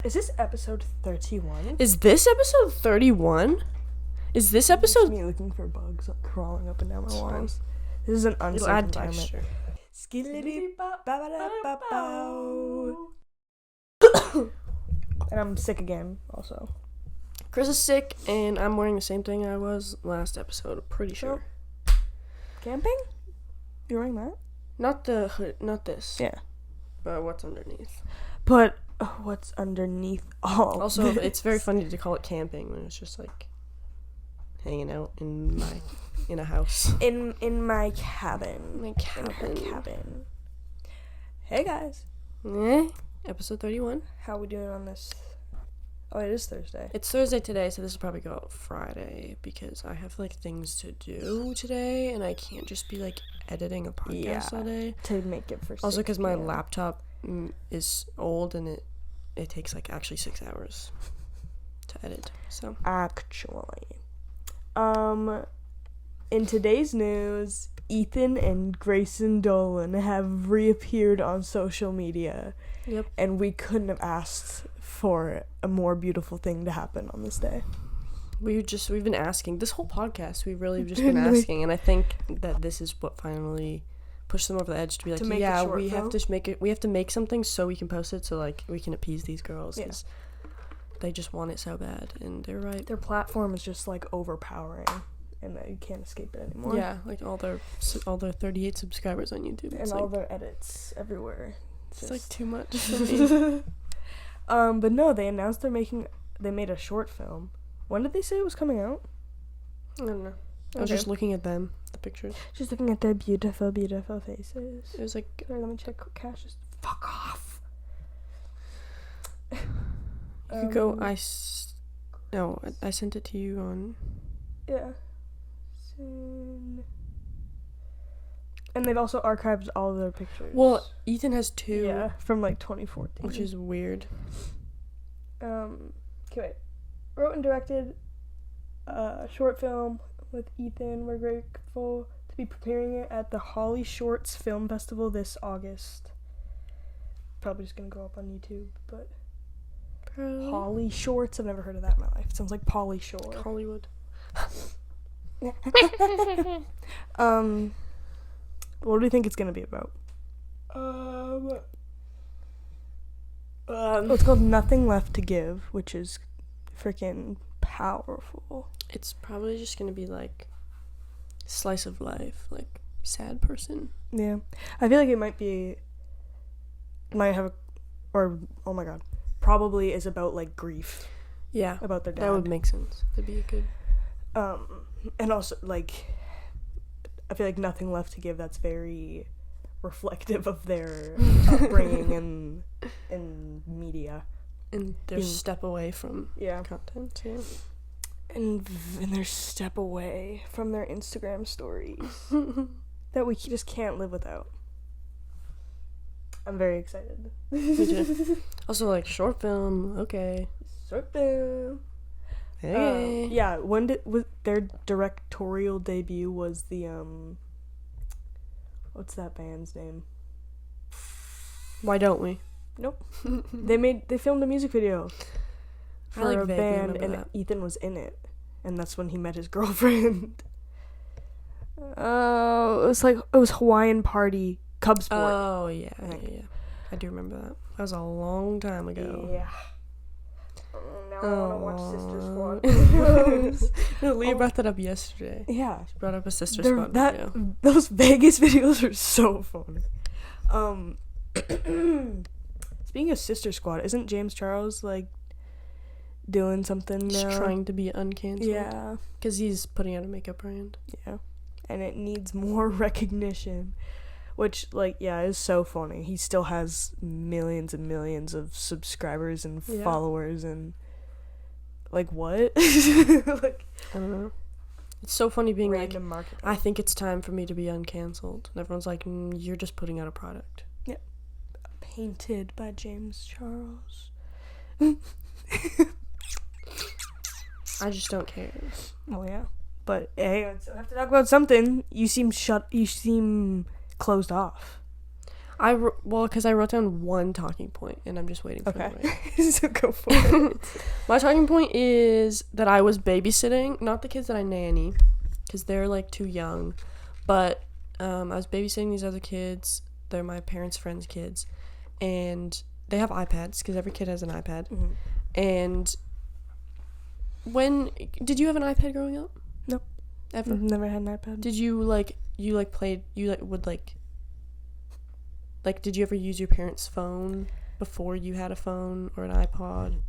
Is this episode 31? Is this episode 31? Is this episode... me looking for bugs crawling up and down my walls. This is an unsafe environment. Texture. And I'm sick again, also. Chris is sick, and I'm wearing the same thing I was last episode, I'm pretty sure. Camping? You're wearing that? Not the hood, not this. Yeah. But what's underneath. But what's underneath all Also, this? it's very funny to call it camping when it's just like hanging out in a house. In my cabin. My cabin. In her cabin. Hey guys. Episode 31. How are we doing on this? Oh, it is Thursday. It's Thursday today, so this will probably go out Friday because I have like things to do today, and I can't just be like editing a podcast all day. To make it for Also, because my laptop is old and it takes like actually 6 hours to edit. So actually, in today's news, Ethan and Grayson Dolan have reappeared on social media. Yep. And we couldn't have asked for a more beautiful thing to happen on this day. We've been asking this whole podcast. We've really just been asking, and I think that this is what finally pushed them over the edge to be like, yeah, we have to make it. We have to make something so we can post it, so like we can appease these girls because they just want it so bad, and they're right. Their platform is just like overpowering, and you can't escape it anymore. Yeah, like all their 38 subscribers on YouTube, and all their edits everywhere. It's like too much for me. But no, they announced they made a short film. When did they say it was coming out? I don't know. I was just looking at them, the pictures. Just looking at their beautiful, beautiful faces. It was like... Sorry, let me check cash. Just fuck off. You could go... I sent it to you on... Yeah. And they've also archived all of their pictures. Well, Ethan has 2. Yeah, from like 2014. Which is weird. Okay, wait. Wrote and directed a short film with Ethan. We're grateful to be preparing it at the Holly Shorts Film Festival this August. Probably just gonna go up on YouTube, but... Holly Shorts? I've never heard of that in my life. It sounds like Pauly Shore. Hollywood. What do you think it's gonna be about? It's called Nothing Left to Give, which is freaking powerful. It's probably just gonna be like slice of life, like sad person. Yeah, I feel like it might have, oh my god, probably is about like grief. Yeah, about their dad. That would make sense. That'd be a good. And also like, I feel like Nothing Left to Give. That's very reflective of their upbringing and media. And their step away from content, yeah. And their step away from their Instagram stories that we just can't live without. I'm very excited. Me too. Also, like, short film, okay. Short film. Hey. Their directorial debut was the, what's that band's name? Why Don't We? Nope. They filmed a music video for a band, and that. Ethan was in it, and that's when he met his girlfriend. It was Hawaiian Party, Cub Sport. Oh yeah. I do remember that. That was a long time ago. Yeah. Now I want to watch Sister Squad. No, Leah brought that up yesterday. Yeah. She brought up a Sister Squad video. Those Vegas videos are so funny. Speaking of Sister Squad, isn't James Charles, like, doing something now? He's trying to be uncanceled. Yeah. Because he's putting out a makeup brand. Yeah. And it needs more recognition. Which, like, yeah, is so funny. He still has millions and millions of subscribers and followers and... Like, what? Like, I don't know. It's so funny being like, marketing. I think it's time for me to be uncanceled. And everyone's like, you're just putting out a product. Yeah. Painted by James Charles. I just don't care. Oh, yeah. But, hey, I have to talk about something. You seem closed off. Because I wrote down one talking point, and I'm just waiting for it. Right. So go for it. My talking point is that I was babysitting, not the kids that I nanny, because they're, like, too young, but I was babysitting these other kids. They're my parents' friends' kids, and they have iPads, because every kid has an iPad, and did you have an iPad growing up? Nope. Ever? Never had an iPad. Did you, did you ever use your parents' phone before you had a phone or an iPod?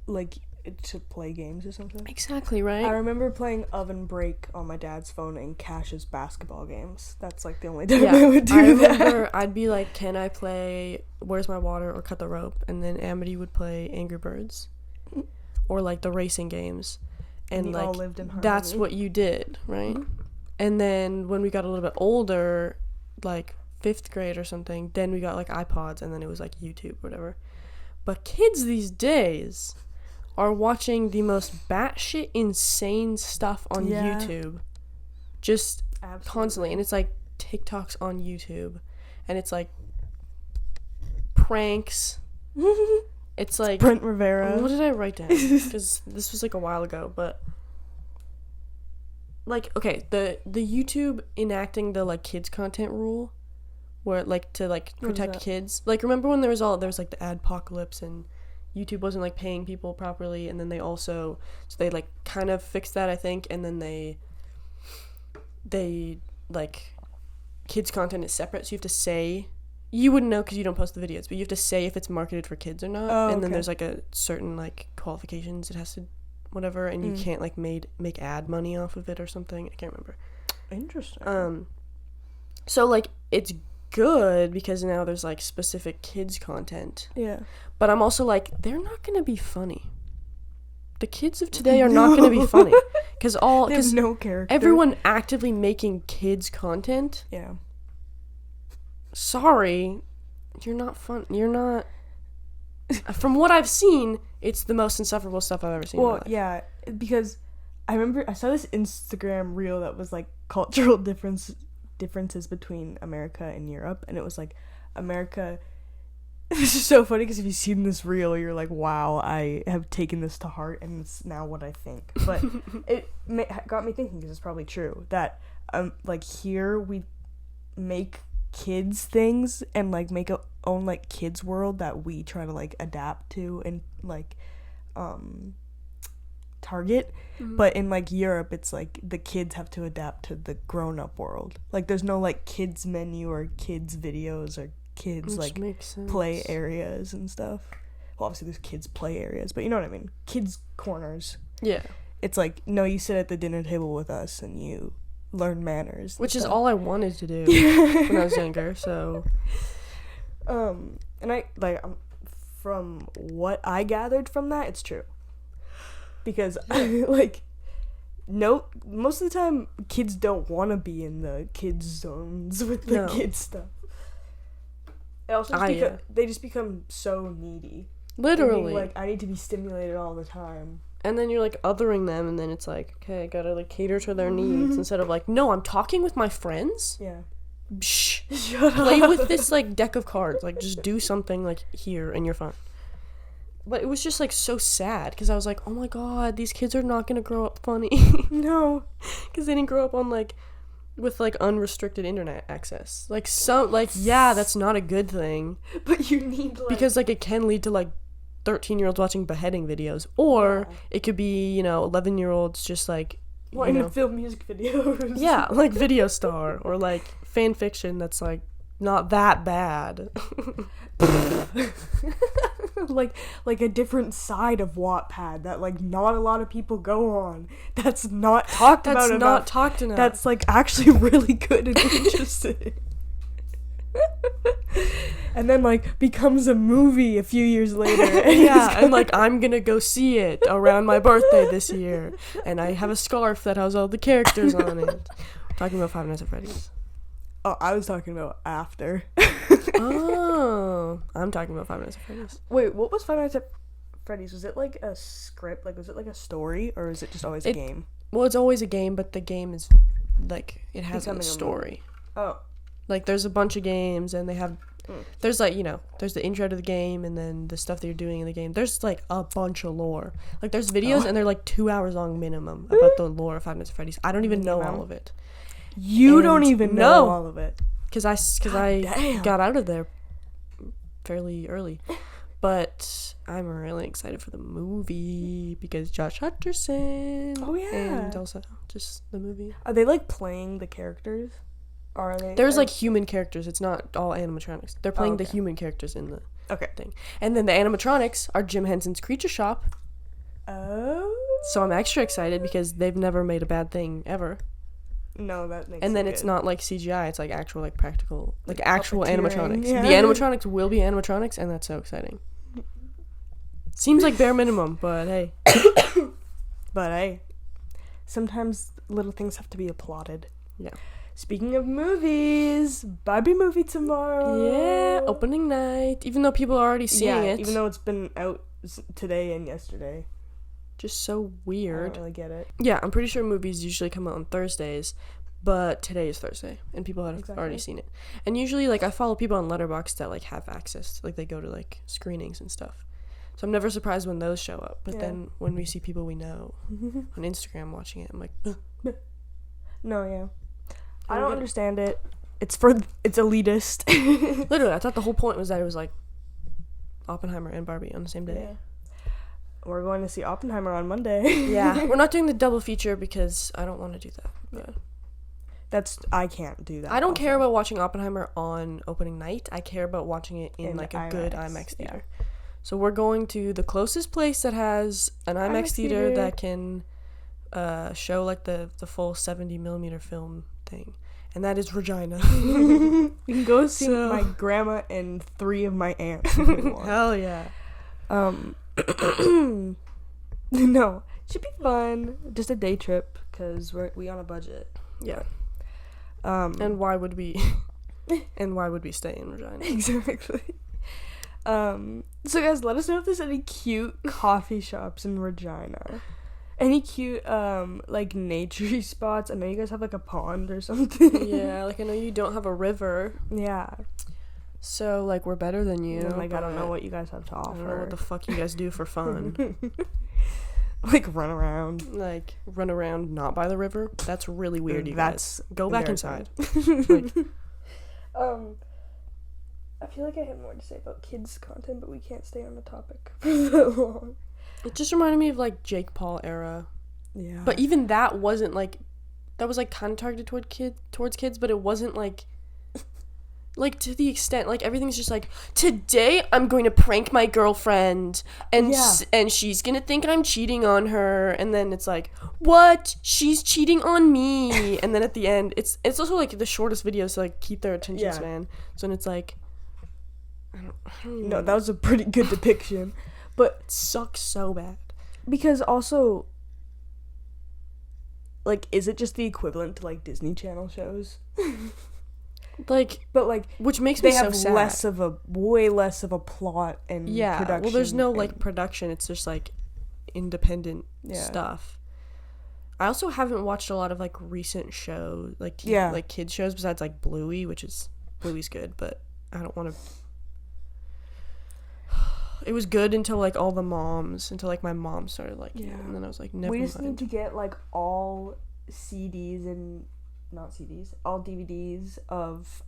Like, to play games or something? Exactly, right? I remember playing Oven Break on my dad's phone and Cash's basketball games. That's, like, the only time I would do that. I remember I'd be like, can I play Where's My Water or Cut the Rope? And then Amity would play Angry Birds. Or, like, the racing games. And, like, all lived in harmony. That's what you did, right? Mm-hmm. And then when we got a little bit older, like 5th grade or something, then we got, like, iPods, and then it was, like, YouTube or whatever. But kids these days are watching the most batshit insane stuff on YouTube. Just constantly. And it's, like, TikToks on YouTube. And it's, like, pranks. It's, like... Brent Rivera. What did I write down? Because this was, like, a while ago, but... Like, okay, the YouTube enacting the, like, kids content rule, where, like, to, like, protect kids. Like, remember when there was, like, the adpocalypse, and YouTube wasn't, like, paying people properly, and then they also, so they, like, kind of fixed that, I think, and then they, like, kids content is separate, so you have to say, you wouldn't know because you don't post the videos, but you have to say if it's marketed for kids or not, and then there's, like, a certain, like, qualifications it has to, whatever, and you can't, like, make ad money off of it or something. I can't remember. Interesting. So, like, it's good because now there's, like, specific kids content. Yeah. But I'm also like, they're not gonna be funny. The kids of today are not gonna be funny because they have no character. Everyone actively making kids content. Yeah. Sorry, you're not fun. You're not. From what I've seen, it's the most insufferable stuff I've ever seen. Well, yeah, because I remember I saw this Instagram reel that was, like, cultural differences between America and Europe, and it was, like, America... This is so funny because if you've seen this reel, you're like, wow, I have taken this to heart, and it's now what I think. But it got me thinking, because it's probably true, that, like, here we make kids things and, like, make a own, like, kids world that we try to, like, adapt to and, like, target. But in, like, Europe, it's like the kids have to adapt to the grown-up world. Like, there's no, like, kids menu or kids videos or kids, which like, play areas and stuff. Well, obviously there's kids play areas, but you know what I mean, kids corners. Yeah, it's like, no, you sit at the dinner table with us and you learn manners, which is all I wanted to do when I was younger. So and I, like, from what I gathered from that, it's true. Because, like, no, most of the time, kids don't want to be in the kids zones with the kids stuff. It also they just become so needy. Literally. Like, I need to be stimulated all the time. And then you're, like, othering them, and then it's like, okay, I gotta, like, cater to their needs, instead of, like, no, I'm talking with my friends. Yeah. Shh. Play with this, like, deck of cards. Like, just do something, like, here, and you're fine. But it was just, like, so sad, because I was like, oh my god, these kids are not gonna grow up funny. No. Because they didn't grow up on, like, with, like, unrestricted internet access. Like, yeah, that's not a good thing. But you need, like... Because, like, it can lead to, like, 13-year-olds watching beheading videos. Or it could be, you know, 11-year-olds just, like, wanting to film music videos. Yeah, like, Video Star. Or, like, fan fiction that's, like, not that bad. like a different side of Wattpad that, like, not a lot of people go on. That's not talked about enough. That's not talked enough. That's, like, actually really good and interesting. And then, like, becomes a movie a few years later. And like, I'm gonna go see it around my birthday this year. And I have a scarf that has all the characters on it. I'm talking about Five Nights at Freddy's. Oh, I was talking about after. Oh, I'm talking about Five Nights at Freddy's. Wait, what was Five Nights at Freddy's? Was it, like, a script? Like, was it, like, a story? Or is it just always a game? Well, it's always a game, but the game is, like, it has a story. Oh. Like, there's a bunch of games, and they have... There's, like, you know, there's the intro to the game, and then the stuff that you're doing in the game. There's, like, a bunch of lore. Like, there's videos, and they're, like, 2 hours long minimum about the lore of Five Nights at Freddy's. I don't even know all of it. You don't even know all of it. Because I got out of there fairly early. But I'm really excited for the movie because Josh Hutcherson. Oh, yeah. And also just the movie. Are they, like, playing the characters? Or are they... There's, like, human characters. It's not all animatronics. They're playing the human characters in the thing. And then the animatronics are Jim Henson's Creature Shop. Oh. So I'm extra excited because they've never made a bad thing ever. No, that makes And then it's not, like, CGI. It's, like, actual, like, practical, like, actual animatronics. Yeah. The animatronics will be animatronics, and that's so exciting. Seems like bare minimum, but hey. But hey. Sometimes little things have to be applauded. Yeah. Speaking of movies, Barbie movie tomorrow. Yeah, opening night. Even though people are already seeing it. Even though it's been out today and yesterday. Just so weird. I don't really get it. Yeah, I'm pretty sure movies usually come out on Thursdays, but today is Thursday, and people have already seen it. And usually, like, I follow people on Letterboxd that, like, have access. Like, they go to, like, screenings and stuff. So I'm never surprised when those show up. But then when we see people we know on Instagram watching it, I'm like, No, yeah. I don't understand it. It's elitist. Literally, I thought the whole point was that it was, like, Oppenheimer and Barbie on the same day. Yeah. We're going to see Oppenheimer on Monday. Yeah. We're not doing the double feature because I don't want to do that. But I can't do that. I don't care about watching Oppenheimer on opening night. I care about watching it in like, a IMAX, good IMAX theater. Yeah. So we're going to the closest place that has an IMAX theater that can show, like, the full 70 millimeter film thing. And that is Regina. We can go see my grandma and 3 of my aunts. Hell yeah. No, should be fun. Just a day trip because we on a budget. Yeah. And why would we? And why would we stay in Regina? Exactly. So guys, let us know if there's any cute coffee shops in Regina. Any cute like nature spots. I know you guys have like a pond or something. Yeah, like I know you don't have a river. Yeah. So, like, we're better than you. Like, I don't know what you guys have to offer. I don't know what the fuck you guys do for fun. Like, run around. Like, run around not by the river? That's really weird, you guys. Go back inside. Like, I feel like I have more to say about kids' content, but we can't stay on the topic for that long. It just reminded me of, like, Jake Paul era. Yeah. But even that wasn't, like... That was, like, kind of targeted towards kids, but it wasn't, like... Like, to the extent, like, everything's just like, today I'm going to prank my girlfriend, and and she's gonna think I'm cheating on her, and then it's like, what? She's cheating on me. And then at the end, it's also, like, the shortest videos to, like, keep their attention span. So then it's like, I don't No, that was a pretty good depiction. But it sucks so bad. Because also, like, is it just the equivalent to, like, Disney Channel shows? Like, but like, which makes me so sad. They have way less of a plot and production. Well, there's no like production. It's just like independent stuff. I also haven't watched a lot of like recent shows, like like kids shows besides like Bluey, Bluey's good, but I don't want to. It was good until like all the moms, until like my mom started like it, and then I was like, never mind. We just need to get like all CDs and. Not CDs, all DVDs of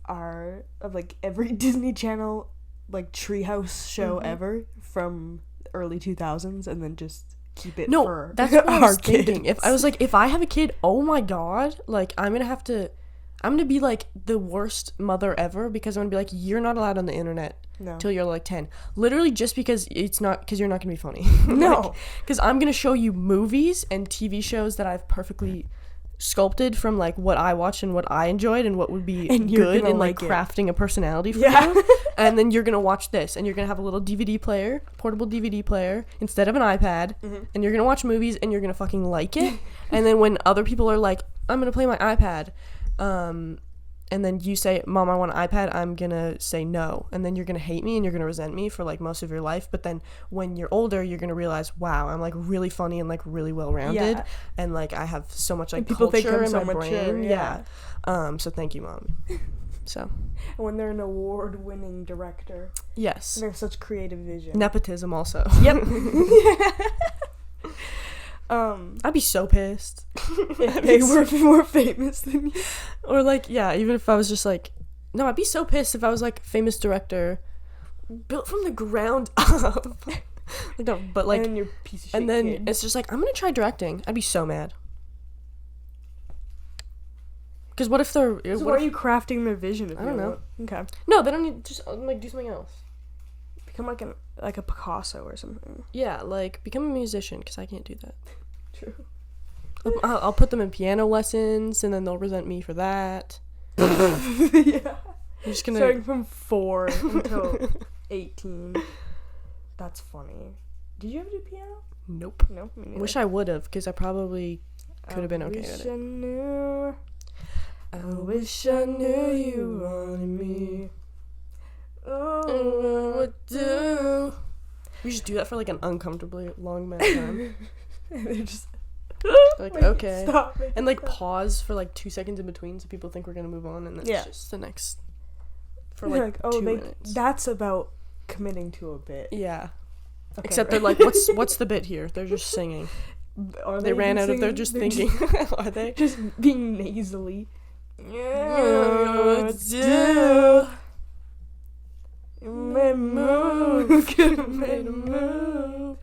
like every Disney Channel like treehouse show ever from early 2000s, and then just keep it for that's what I was thinking. If I have a kid, oh my god, like I'm gonna be like the worst mother ever, because I'm gonna be like, you're not allowed on the internet till you're like 10, literally, just because you're not gonna be funny. No, because I'm gonna show you movies and TV shows that I've perfectly sculpted from like what I watched and what I enjoyed and what would be good in like crafting a personality for you. And then you're gonna watch this, and you're gonna have a little portable DVD player instead of an iPad, and you're gonna watch movies, and you're gonna fucking like it. And then when other people are like, I'm gonna play my iPad, and then you say, Mom, I want an iPad, I'm gonna say no, and then you're gonna hate me and you're gonna resent me for like most of your life. But then when you're older, you're gonna realize, wow, I'm like really funny and like really well rounded, and like I have so much like culture in my brain. So thank you, Mom. So. And when they're an award-winning director. Yes. And they have such creative vision. Nepotism also. Yep. I'd be so pissed. If they were more famous than you. Or, like, yeah, even if I was just, like... No, I'd be so pissed if I was, like, famous director built from the ground up. No, but, like... And you're a piece of shit And then kid. it's just, like, I'm gonna try directing. I'd be so mad. Because what if they're... So why are you crafting their vision? I don't know. Okay. No, they don't need... Just, like, do something else. Become like a Picasso or something. Yeah, like, become a musician, because I can't do that. True. I'll put them in piano lessons, and then they'll resent me for that. Yeah. I'm just gonna... Starting from 4 until 18. That's funny. Did you ever do piano? Nope. No, me neither. Wish I would have, because I probably could have been okay with it. I knew. I wish I knew you wanted me. Oh, what do? We should do that for like an uncomfortably long amount of time. And they're just like, okay. Stop it. And like pause for like 2 seconds in between so people think we're gonna move on, and then it's just the next for like, 2 minutes. That's about committing to a bit. Yeah. Okay, Except right. they're like, what's the bit here? They're just singing. Are they ran out of they're just thinking. Are they? Just being nasally. Yeah, do. You made a move. Could have made a move.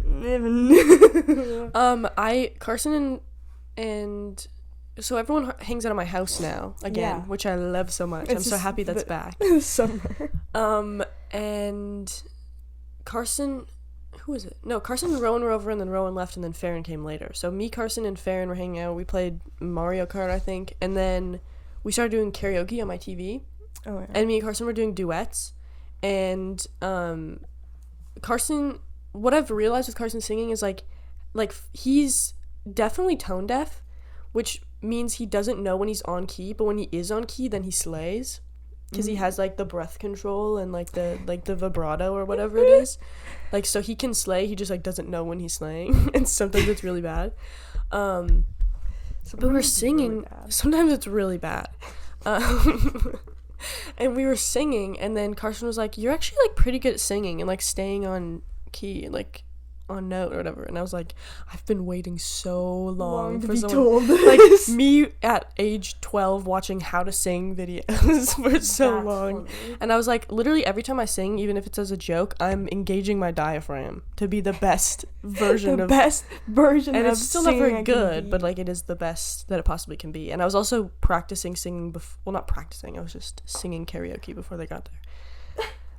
Never knew. Carson and so everyone hangs out at my house now again, which I love so much. I'm so happy that's back. Summer. And Carson, who is it? No, Carson and Rowan were over, and then Rowan left, and then Farron came later. So me, Carson, and Farron were hanging out. We played Mario Kart, I think, and then we started doing karaoke on my TV. Oh, yeah. And me and Carson were doing duets, and Carson. What I've realized with Carson singing is like he's definitely tone deaf, which means he doesn't know when he's on key, but when he is on key, then he slays. Because he has, like, the breath control and, like, the vibrato or whatever it is. Like, so he can slay, he just, like, doesn't know when he's slaying. And sometimes it's really bad. But we were singing. Really sometimes it's really bad. And we were singing, and then Carson was like, you're actually, like, pretty good at singing and, like, staying on key and, like, on note or whatever. And I was like, I've been waiting so long for someone like me at age 12 watching how to sing videos for so long. Funny. And I was like, literally every time I sing, even if it's as a joke, I'm engaging my diaphragm to be the best version and it's still not very good, but like it is the best that it possibly can be. And I was also practicing singing not practicing, I was just singing karaoke before they got there.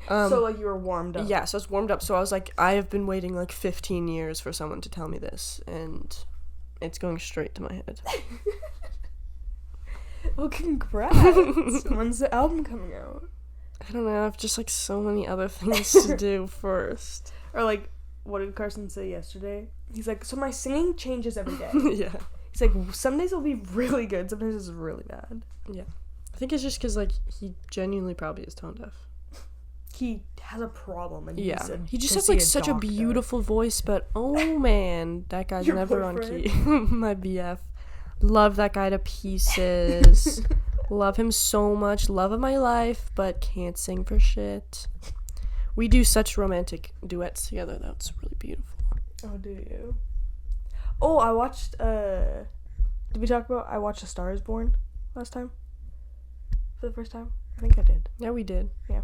So, like, you were warmed up. Yeah, so I was warmed up. So I was like, I have been waiting, like, 15 years for someone to tell me this. And it's going straight to my head. Well, congrats. When's the album coming out? I don't know. I have just, like, so many other things to do first. Or, like, what did Carson say yesterday? He's like, so my singing changes every day. Yeah. He's like, some days will be really good. Sometimes it's really bad. Yeah. I think it's just because, like, he genuinely probably is tone deaf. He has a problem, and he just has like such a beautiful voice, but oh man, that guy's never on key. My BF, love that guy to pieces. Love him so much, love of my life, but can't sing for shit. We do such romantic duets together though. It's really beautiful. Oh, do you? Oh, I watched did we talk about I watched A Star Is Born last time for the first time? I think I did. Yeah, we did. Yeah.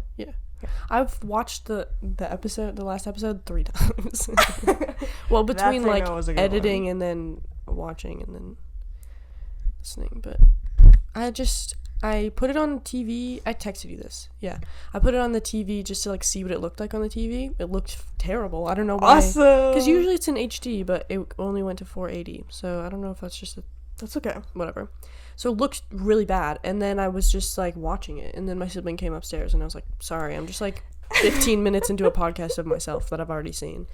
I've watched the last episode 3 times. Well, between like editing and then watching and then listening, but I put it on TV. I texted you this. Yeah. I put it on the TV just to like see what it looked like on the TV. It looked terrible. I don't know why. Awesome. Cuz usually it's in HD, but it only went to 480. So I don't know if that's just that's okay. Whatever. So it looked really bad, and then I was just, like, watching it, and then my sibling came upstairs, and I was like, sorry, I'm just, like, 15 minutes into a podcast of myself that I've already seen.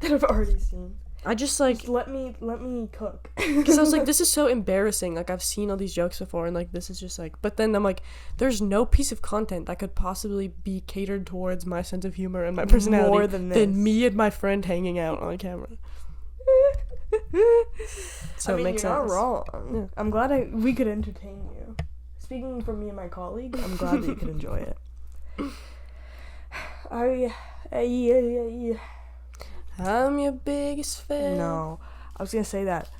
I just, like... Just let me cook. Because I was like, this is so embarrassing. Like, I've seen all these jokes before, and, like, this is just, like... But then I'm like, there's no piece of content that could possibly be catered towards my sense of humor and my personality more than me and my friend hanging out on camera. So it makes you're sense. Not wrong. Yeah. I'm glad we could entertain you. speaking for me and my colleague, I'm glad that you could enjoy it. I'm your biggest fan. No, I was gonna say that.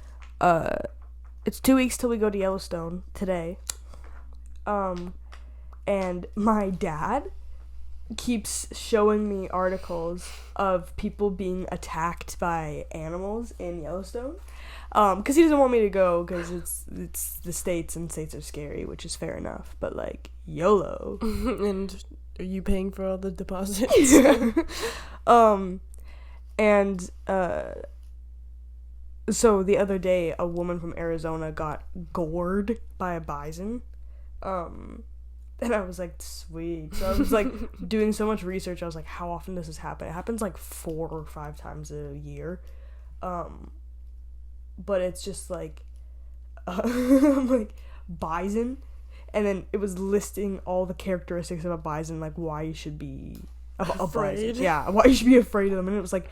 It's 2 weeks till we go to Yellowstone today. And my dad keeps showing me articles of people being attacked by animals in Yellowstone. Because he doesn't want me to go because it's the States and states are scary, which is fair enough. But like YOLO. And are you paying for all the deposits? So the other day, a woman from Arizona got gored by a bison. And I was like, sweet. So I was like doing so much research. I was like, how often does this happen? It happens like 4 or 5 times a year. But it's just like, I'm like, bison. And then it was listing all the characteristics of a bison, like why you should be afraid. Yeah, why you should be afraid of them. And it was like,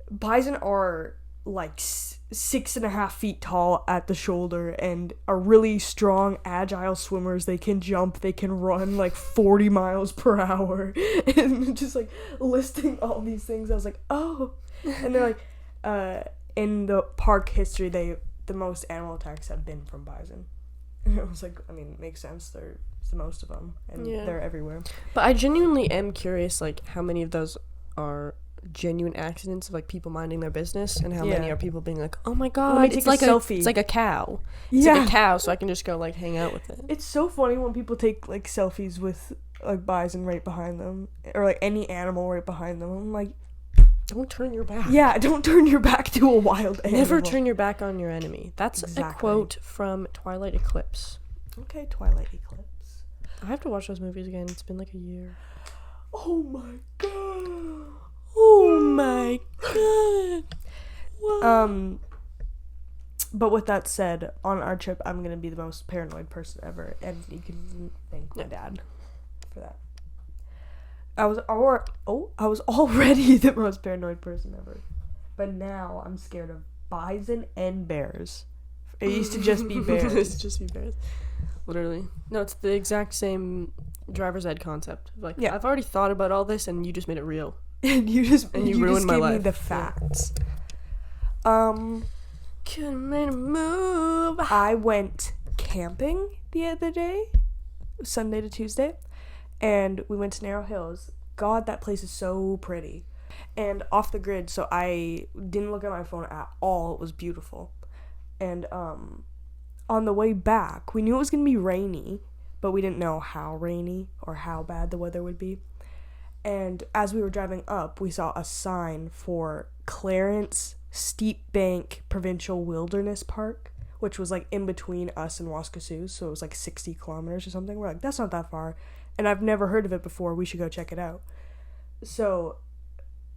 bison are like 6.5 feet tall at the shoulder and are really strong, agile swimmers. They can jump, they can run like 40 miles per hour. And just like listing all these things, I was like, oh. And they're like, in the park history, the most animal attacks have been from bison. And I was like, I mean, it makes sense. There's the most of them, and they're everywhere. But I genuinely am curious, like, how many of those are genuine accidents of like people minding their business, and how many are people being like, oh my god, it's like a selfie. It's like a cow. It's like a cow, so I can just go like hang out with it. It's so funny when people take like selfies with like bison right behind them, or like any animal right behind them. I'm like, don't turn your back. Yeah, don't turn your back to a wild animal. Never turn your back on your enemy. That's a quote from Twilight Eclipse. Okay, Twilight Eclipse. I have to watch those movies again. It's been like a year. Oh my god. Oh my god. Wow. But with that said, on our trip, I'm gonna be the most paranoid person ever, and you can thank my dad for that. I was already the most paranoid person ever, but now I'm scared of bison and bears. It used to just be bears. It used to just be bears. Literally. No, it's the exact same driver's ed concept. Like, I've already thought about all this, and you just made it real. And you ruined my life. Gave me the facts. Could've made a move. I went camping the other day, Sunday to Tuesday, and we went to Niro Hills. God, that place is so pretty. And off the grid, so I didn't look at my phone at all. It was beautiful. And on the way back, we knew it was going to be rainy, but we didn't know how rainy or how bad the weather would be. And as we were driving up, we saw a sign for Clarence Steep Bank Provincial Wilderness Park, which was like in between us and Waskasiu, so it was like 60 kilometers or something. We're like, that's not that far, and I've never heard of it before. We should go check it out. So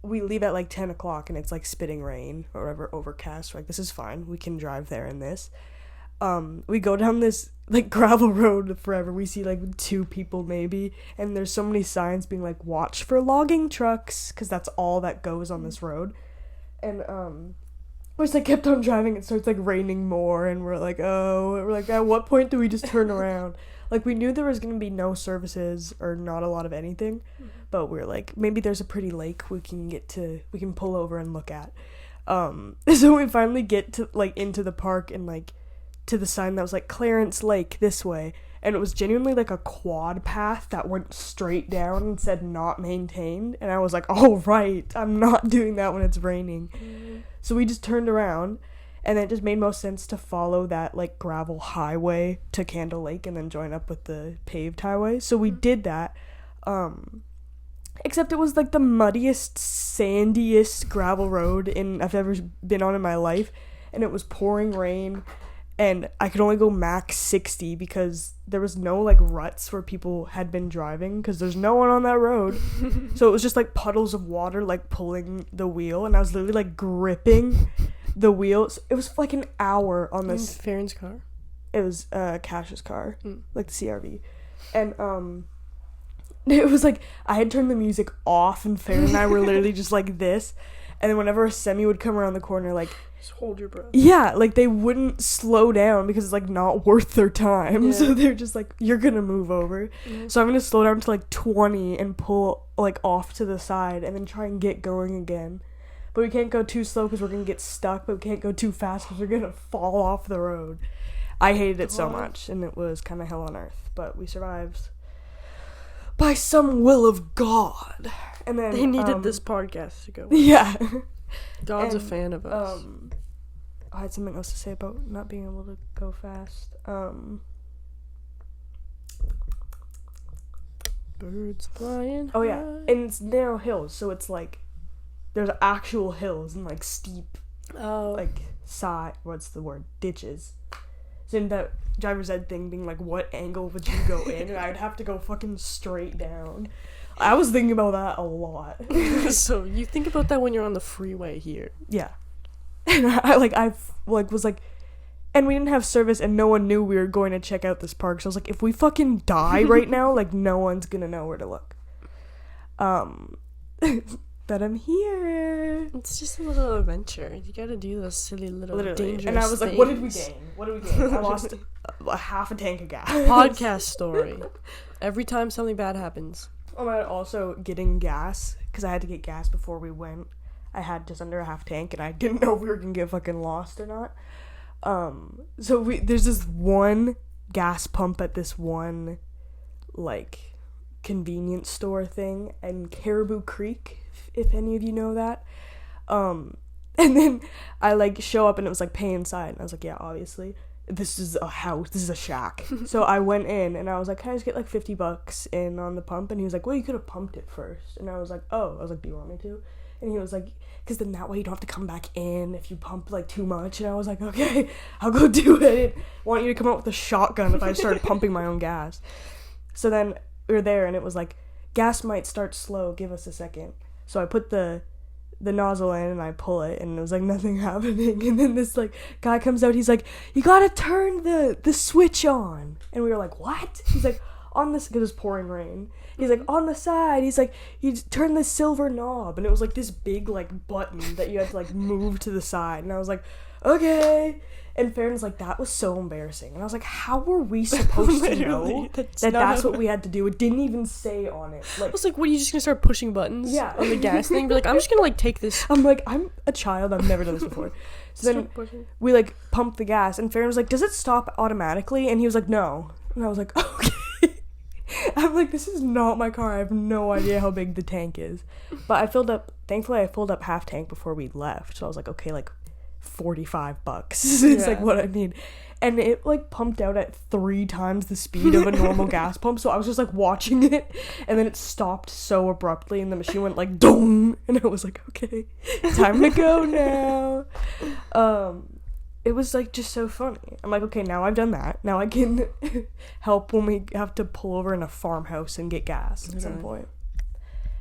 we leave at like 10 o'clock, and it's like spitting rain or whatever, overcast. We're like, this is fine. We can drive there in this. We go down this like gravel road forever. We see like 2 people maybe, and there's so many signs being like, watch for logging trucks, because that's all that goes on this road. And we just like kept on driving. It starts like raining more, and we're like, at what point do we just turn around? Like, we knew there was gonna be no services or not a lot of anything, but we're like, maybe there's a pretty lake we can pull over and look at. So we finally get to like into the park and like to the sign that was like Clarence Lake this way, and it was genuinely like a quad path that went straight down and said not maintained, and I was like, oh right, I'm not doing that when it's raining. So we just turned around, and it just made most sense to follow that like gravel highway to Candle Lake and then join up with the paved highway. So we did that, except it was like the muddiest, sandiest gravel road I've ever been on in my life, and it was pouring rain. And I could only go max 60 because there was no, like, ruts where people had been driving because there's no one on that road. So it was just, like, puddles of water, like, pulling the wheel. And I was literally, like, gripping the wheel. So it was, like, an hour on this. Farron's car? It was Cash's car, like the CRV. And it was, like, I had turned the music off, and Farron and I were literally just, like, this. And then whenever a semi would come around the corner, like, just hold your breath. Yeah, like, they wouldn't slow down because it's, like, not worth their time. Yeah. So they're just like, you're gonna move over. Mm-hmm. So I'm gonna slow down to, like, 20 and pull, like, off to the side and then try and get going again. But we can't go too slow because we're gonna get stuck, but we can't go too fast because we're gonna fall off the road. I hated it so much, and it was kind of hell on earth, but we survived by some will of God. And then they needed this podcast to go. Yeah. God's a fan of us. I had something else to say about not being able to go fast. Birds flying. Oh yeah, and it's narrow hills, so it's like there's actual hills and like steep, like ditches. So in that driver's ed thing being like, what angle would you go in? And I'd have to go fucking straight down. I was thinking about that a lot. So you think about that when you're on the freeway here. Yeah. And I was like, and we didn't have service and no one knew we were going to check out this park. So I was like, if we fucking die right now, like no one's gonna know where to look. But I'm here. It's just a little adventure. You gotta do those silly little dangerous And I was like, things. What did we gain? I lost half a tank of gas. Podcast story. Every time something bad happens. Oh my god, also getting gas, because I had to get gas before we went. I had just under a half tank, and I didn't know if we were gonna get fucking lost or not. So there's this one gas pump at this one, like, convenience store thing in Caribou Creek, if any of you know that. And then I like show up and it was like pay inside, and I was like, yeah, obviously this is a house, this is a shack. So I went in and I was like, can I just get like $50 in on the pump? And he was like, well, you could have pumped it first. And I was like, do you want me to? And he was like, because then that way you don't have to come back in if you pump like too much. And I was like, okay, I'll go do it. I want you to come out with a shotgun if I started pumping my own gas. So then we were there and it was like, gas might start slow, give us a second. So I put the nozzle in and I pull it and it was like nothing happening. And then this like guy comes out, he's like, you gotta turn the switch on. And we were like, what? He's like, on this, because it was pouring rain. He's like, on the side. He's like, you turn the silver knob. And it was like this big like button that you had to like move to the side. And I was like, okay. And Farron's like, that was so embarrassing. And I was like, how were we supposed to know that's what we had to do? It didn't even say on it. Like, I was like, what, are you just gonna start pushing buttons on the gas thing? Be like, I'm just gonna like take this. I'm like, I'm a child, I've never done this before. So then we like pumped the gas and Farron was like, does it stop automatically? And he was like, no. And I was like, okay. I'm like, this is not my car. I have no idea how big the tank is. But thankfully I filled up half tank before we left. So I was like, okay, like $45 is like what I need. And it like pumped out at 3 times the speed of a normal gas pump. So I was just like watching it and then it stopped so abruptly and the machine went like dong. And I was like, okay, time to go now. It was like just so funny. I'm like, okay, now I've done that. Now I can help when we have to pull over in a farmhouse and get gas at some point.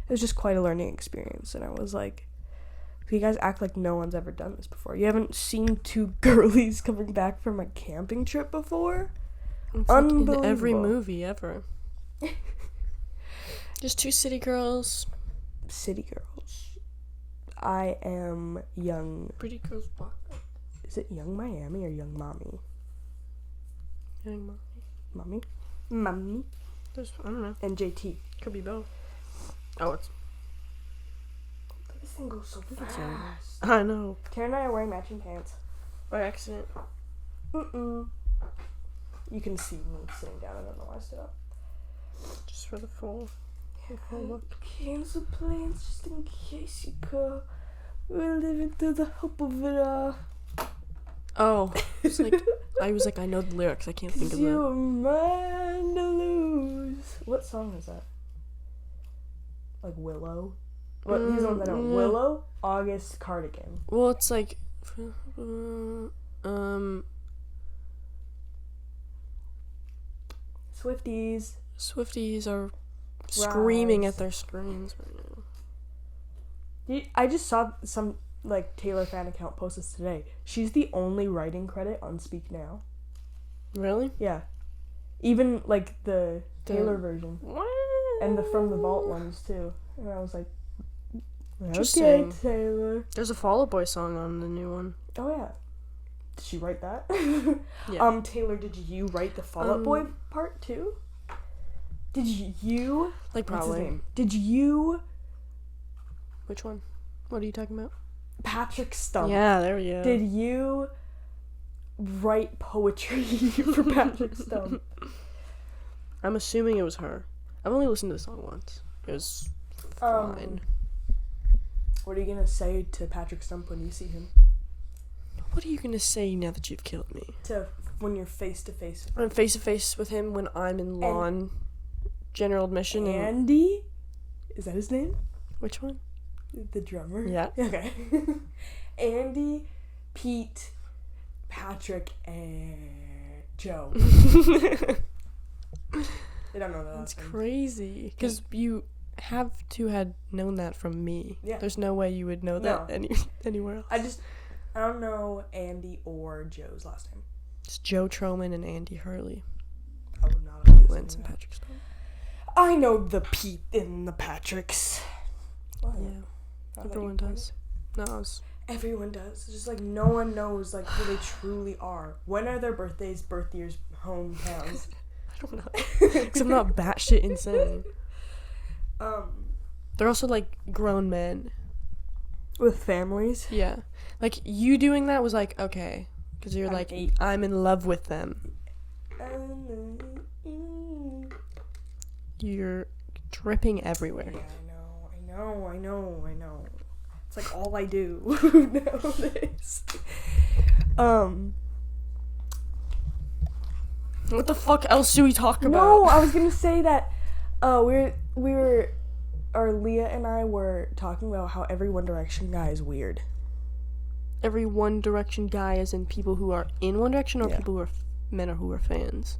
It was just quite a learning experience. And I was like, you guys act like no one's ever done this before. You haven't seen 2 girlies coming back from a camping trip before? It's unbelievable. Like in every movie ever. Just 2 city girls. City girls. I am young. Pretty girls block. Is it Young Miami or Young Mommy? Young Mommy? Mommy? I don't know. And JT. Could be both. Oh, it's... This thing goes so fast. I know. Karen and I are wearing matching pants. By accident. You can see me sitting down. I don't know why I stood up. Just for the full look. Cancel plans just in case you call. We're living through the hope of it all. Oh, it's like I was like, I know the lyrics. I can't think of them. You're mine to lose. What song is that? Like Willow. What? These ones that are Willow, August, Cardigan. Well, it's like, Swifties are screaming at their screens right now. I just saw some like Taylor fan account post this today. She's the only writing credit on Speak Now. Really? Yeah. Even like the Taylor version. What? And the From the Vault ones too. And I was like, Interesting. Okay, Taylor. There's a Fall Out Boy song on the new one. Oh yeah. Did she write that? Yeah. Taylor, did you write the Fall Out Boy part too? Did you? Like, probably. Did you? Which one? What are you talking about? Patrick Stump. Yeah, there we go. Did you write poetry for Patrick Stump? I'm assuming it was her. I've only listened to the song once. It was fine. What are you gonna say to Patrick Stump when you see him? What are you gonna say now that you've killed me? When you're face to face. I'm face to face with him when I'm in lawn general admission. Andy? Is that his name? Which one? The drummer? Yeah. Okay. Andy, Pete, Patrick, and Joe. They don't know that. That's crazy. Because you have to had known that from me. Yeah. There's no way you would know that anywhere else. I don't know Andy or Joe's last name. It's Joe Troman and Andy Hurley. I would not have Wentz and Patrick Stone. I know the Pete and the Patricks. Oh, yeah. Everyone does. No, everyone does. It's just like no one knows like who they truly are. When are their birthdays, birth years, hometowns? I don't know. Because I'm not batshit insane. They're also like grown men. With families? Yeah. Like you doing that was like, okay. Because you're like, 8. I'm in love with them. You're dripping everywhere. Yeah, I know. It's like all I do nowadays. What the fuck else do we talk about? No, I was gonna say that Leah and I were talking about how every One Direction guy is weird. Every One Direction guy is in people who are in One Direction or people who are men or who are fans?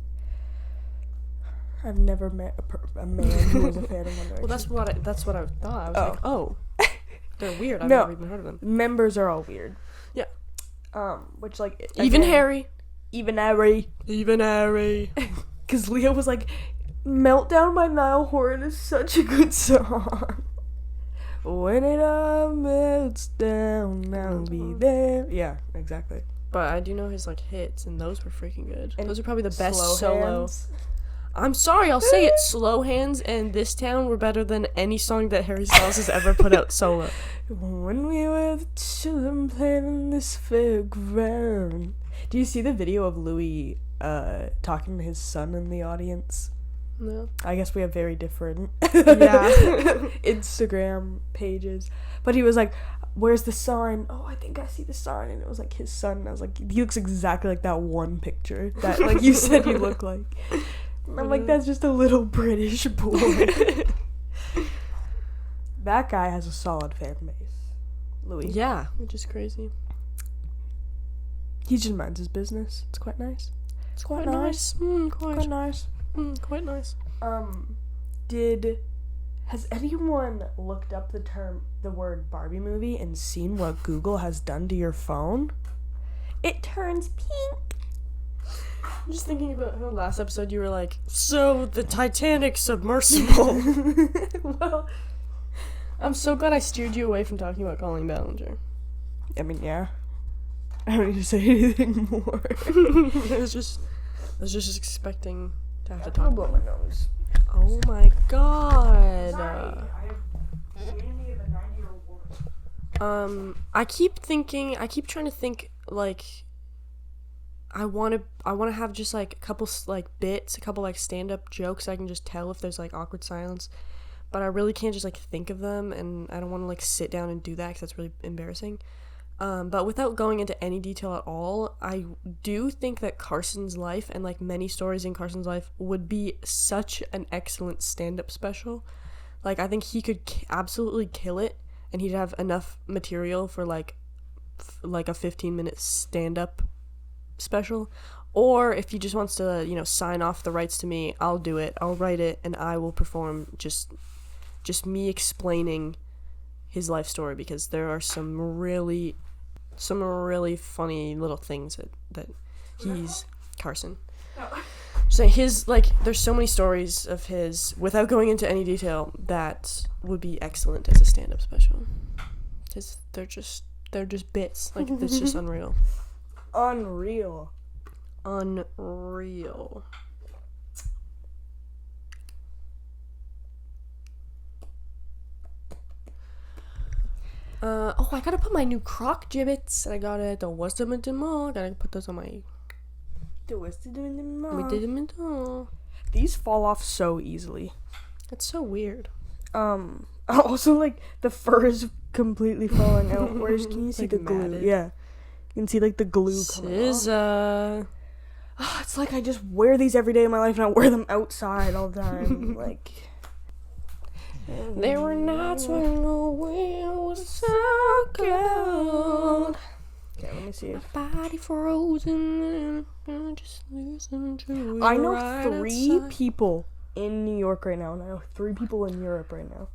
I've never met a man who was a fan of One Direction. Well, that's what I thought. I was like, oh, they're weird. I've no, never even heard of them. Members are all weird. Yeah. Which like even Harry. Even Harry. Because Leah was like, Meltdown by Niall Horan is such a good song. When it all melts down, I'll be there. Yeah, exactly. But I do know his like hits, and those were freaking good. And those are probably the best solo. Hands. I'm sorry, I'll say it. Slow Hands and This Town were better than any song that Harry Styles has ever put out solo. When we were the children playing in this fairground. Do you see the video of Louis talking to his son in the audience? No. I guess we have very different Yeah. Instagram pages. But he was like, where's the sign? Oh, I think I see the sign. And it was like his son. And I was like, he looks exactly like that one picture that like you said you look like. And I'm like, that's just a little British boy. That guy has a solid fan base. Louis. Yeah, which is crazy. He just minds his business. It's quite nice. It's quite nice. Quite nice. Quite nice. Has anyone looked up the word Barbie movie and seen what Google has done to your phone? It turns pink. I'm just thinking about how last episode you were like, so the Titanic submersible. Well, I'm so glad I steered you away from talking about Colleen Ballinger. I mean, yeah. I don't need to say anything more. I was just expecting to have to talk about my nose. Oh my god. Sorry, I have mainly of a 90-year-old woman. I keep trying to think like I want to have just like a couple like bits, a couple like stand-up jokes I can just tell if there's like awkward silence, but I really can't just like think of them, and I don't want to like sit down and do that because that's really embarrassing. But without going into any detail at all, I do think that Carson's life and like many stories in Carson's life would be such an excellent stand-up special. Like I think he could absolutely kill it, and he'd have enough material for like a 15-minute stand-up special. Or if he just wants to, sign off the rights to me, I'll do it. I'll write it, and I will perform just me explaining his life story, because there are some really funny little things that he's Carson. So his, like, there's so many stories of his, without going into any detail, that would be excellent as a stand-up special. Because they're just bits. Like, it's just unreal. Unreal. I gotta put my new Croc gibbets. I got it at the Westminster Mall. Gotta put those on my... The Westminster Mall. We did them in all. These fall off so easily. That's so weird. Also, like, the fur is completely falling out. Whereas, can you see like the glue? Matted. Yeah. You can see, like, the glue coming off. It's like I just wear these every day of my life and I wear them outside all the time. Like... There were nights when the wind was so cold. Okay, let me see if... My body frozen and just listen to it. I know 3 people in New York right now, and I know 3 people in Europe right now.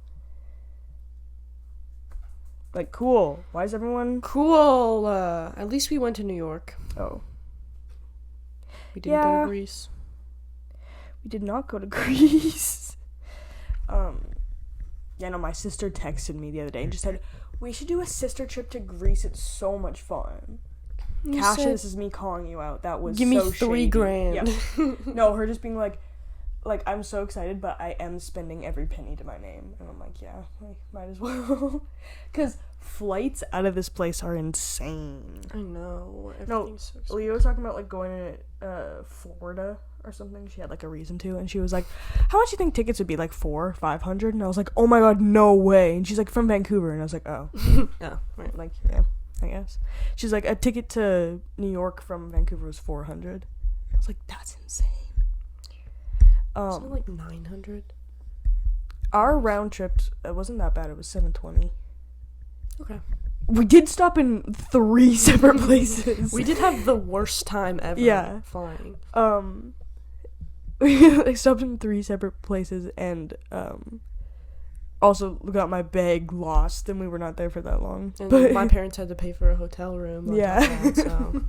Like, cool. Why is everyone... Cool. At least we went to New York. Oh. We didn't go to Greece. We did not go to Greece. Yeah, no, my sister texted me the other day and just said, we should do a sister trip to Greece. It's so much fun. Kasha, this is me calling you out. That was give so me $3,000. Yeah. No, her just being like, I'm so excited, but I am spending every penny to my name. And I'm like, yeah, might as well. Because flights out of this place are insane. I know. Everything's so expensive. Leo was talking about, like, going to Florida or something. She had, like, a reason to, and she was like, how much do you think tickets would be? Like, $400-$500? And I was like, oh my god, no way. And she's like, from Vancouver. And I was like, oh. Yeah, right. Like, yeah, I guess. She's like, a ticket to New York from Vancouver was $400. I was like, that's insane. Wasn't it like 900? Our round trips, it wasn't that bad. It was $720. Okay. We did stop in 3 separate places. We did have the worst time ever flying. We stopped in 3 separate places and also got my bag lost and we were not there for that long. And but my parents had to pay for a hotel room. Yeah. So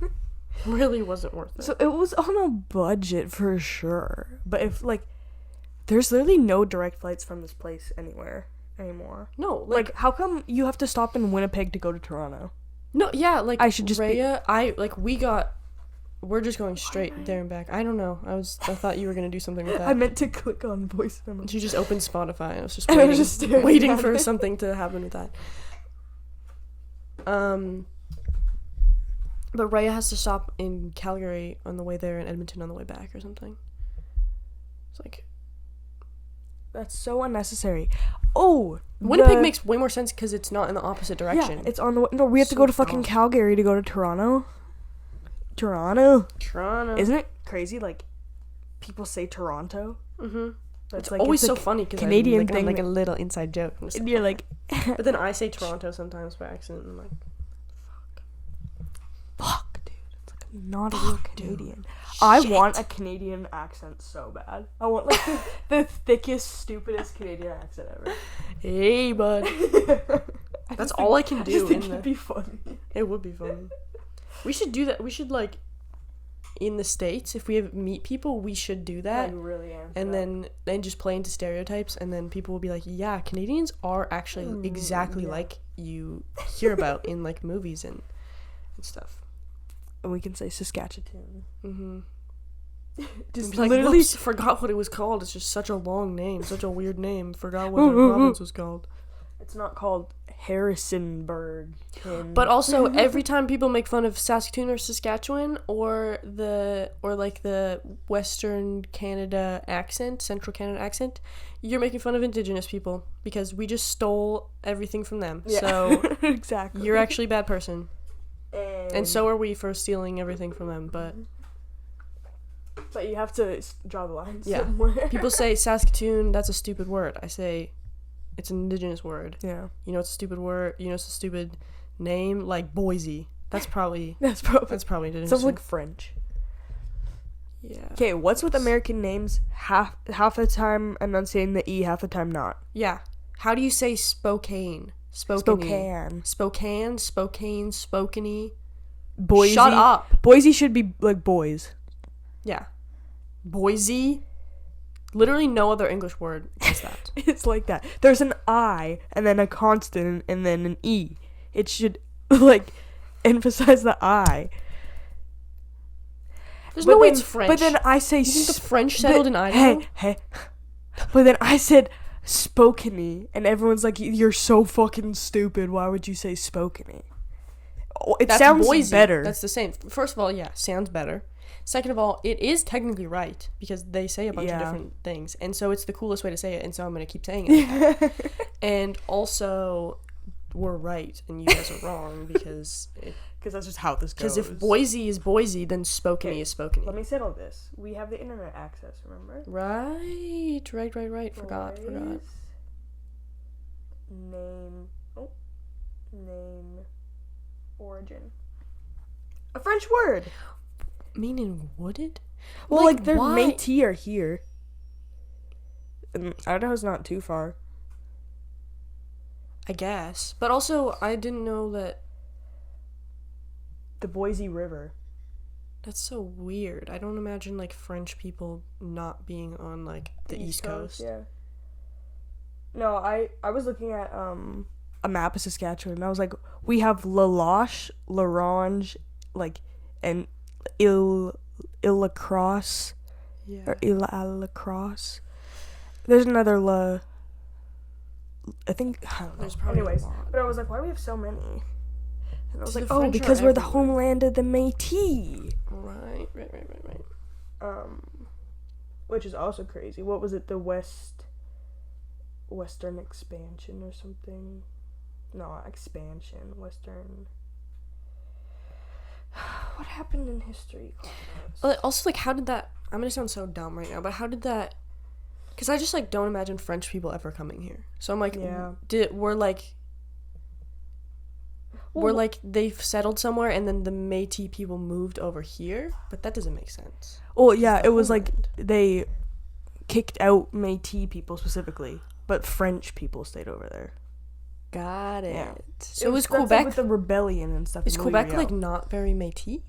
really wasn't worth it. So it was on a budget for sure. But if, like, there's literally no direct flights from this place anywhere anymore. No, like how come you have to stop in Winnipeg to go to Toronto? No, yeah, like I should just we're just going straight there and back. I don't know. I thought you were gonna do something with that. I meant to click on voice memo. She just opened Spotify and I was just waiting for something to happen with that. But Raya has to stop in Calgary on the way there and Edmonton on the way back or something. It's like, that's so unnecessary. Oh, Winnipeg makes way more sense because it's not in the opposite direction. Yeah, it's on the... No, we have to go to fucking Calgary to go to Toronto. Toronto. Isn't it crazy? Like, people say Toronto. Mm-hmm. It's like, always so funny because Canadian thing, like a little inside joke. And you're like... But then I say Toronto sometimes by accident and I'm like, fuck, dude. It's like, I'm not a real Canadian. I want a Canadian accent so bad. I want, like, the thickest, stupidest Canadian accent ever. Hey, bud. That's all I can do. It'd be funny. It would be funny. We should do that. We should, like, in the States, if we meet people, we should do that. I really am. And then just play into stereotypes, and then people will be like, yeah, Canadians are actually exactly like you hear about in, like, movies and stuff. And we can say Saskatchewan. Mm-hmm. Just like, literally forgot what it was called. It's just such a long name, such a weird name. Forgot what the province was called. It's not called Harrisonburg. But also, every time people make fun of Saskatoon or Saskatchewan or the Western Canada accent, Central Canada accent, you're making fun of Indigenous people because we just stole everything from them. Yeah. So exactly, you're actually a bad person. And so are we for stealing everything from them, but you have to draw the line somewhere. People say Saskatoon, that's a stupid word. I say it's an Indigenous word. Yeah. You know it's a stupid word. You know it's a stupid name, like Boise. That's probably Indigenous. Sounds like French. Yeah. Okay, what's with American names? Half the time enunciating the E, half the time not. Yeah. How do you say Spokane? Spokane. Boise. Shut up. Boise should be like boys. Yeah. Boise. Literally no other English word is that. It's like that. There's an I and then a consonant and then an E. It should, like, emphasize the I. There's no way it's French. But then I say... You think the French settled in Idaho? Hey. But then I said spokane, and everyone's like, you're so fucking stupid. Why would you say spokane? It sounds Boise. Better. That's the same. First of all, yeah, sounds better. Second of all, it is technically right because they say a bunch of different things. And so it's the coolest way to say it, and so I'm going to keep saying it. Like and also, we're right, and you guys are wrong because... Because that's just how this goes. Because if Boise is Boise, then Spokane is Spokane. Let me settle this. We have the internet access, remember? Right. Forgot. Name. Origin. A French word. Meaning wooded? Well, like their Metis are here. And Idaho's not too far. I guess. But also, I didn't know that... The Boise River. That's so weird. I don't imagine, like, French people not being on, like, the East Coast. Yeah. No, I was looking at a map of Saskatchewan, and I was like, we have La Loche, La Ronge, like, and Île-la-Crosse, or Île-à-la-Crosse. There's another I think, I don't know. There's probably anyways, a lot. but I was like, why do we have so many? And I was like, French because we're the homeland of the Metis. Right. Which is also crazy. What was it? The Western expansion or something? No, expansion. Western. What happened in history? Also, like, how did that... I'm gonna sound so dumb right now, but how did that... Because I just, like, don't imagine French people ever coming here. So I'm like, We're like, they've settled somewhere and then the Métis people moved over here, but that doesn't make sense. Well, yeah, it was like they kicked out Métis people specifically, but French people stayed over there. Got it. Yeah. So it was Quebec with the rebellion and stuff. Is Quebec like not very Métis?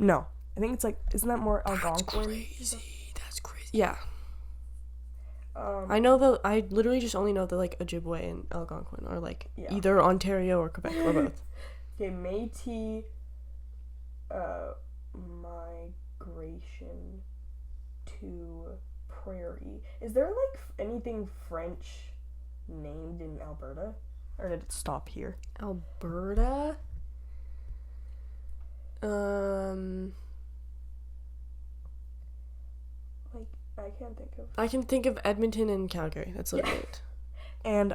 No, I think it's like, isn't that more Algonquin? That's crazy. Yeah. I literally just only know the, like, Ojibwe and Algonquin are, like, either Ontario or Quebec, or both. Okay, Métis migration to prairie. Is there, like, anything French named in Alberta? Or did it stop here? Alberta? I can't think of. I can think of Edmonton and Calgary. That's literally it. And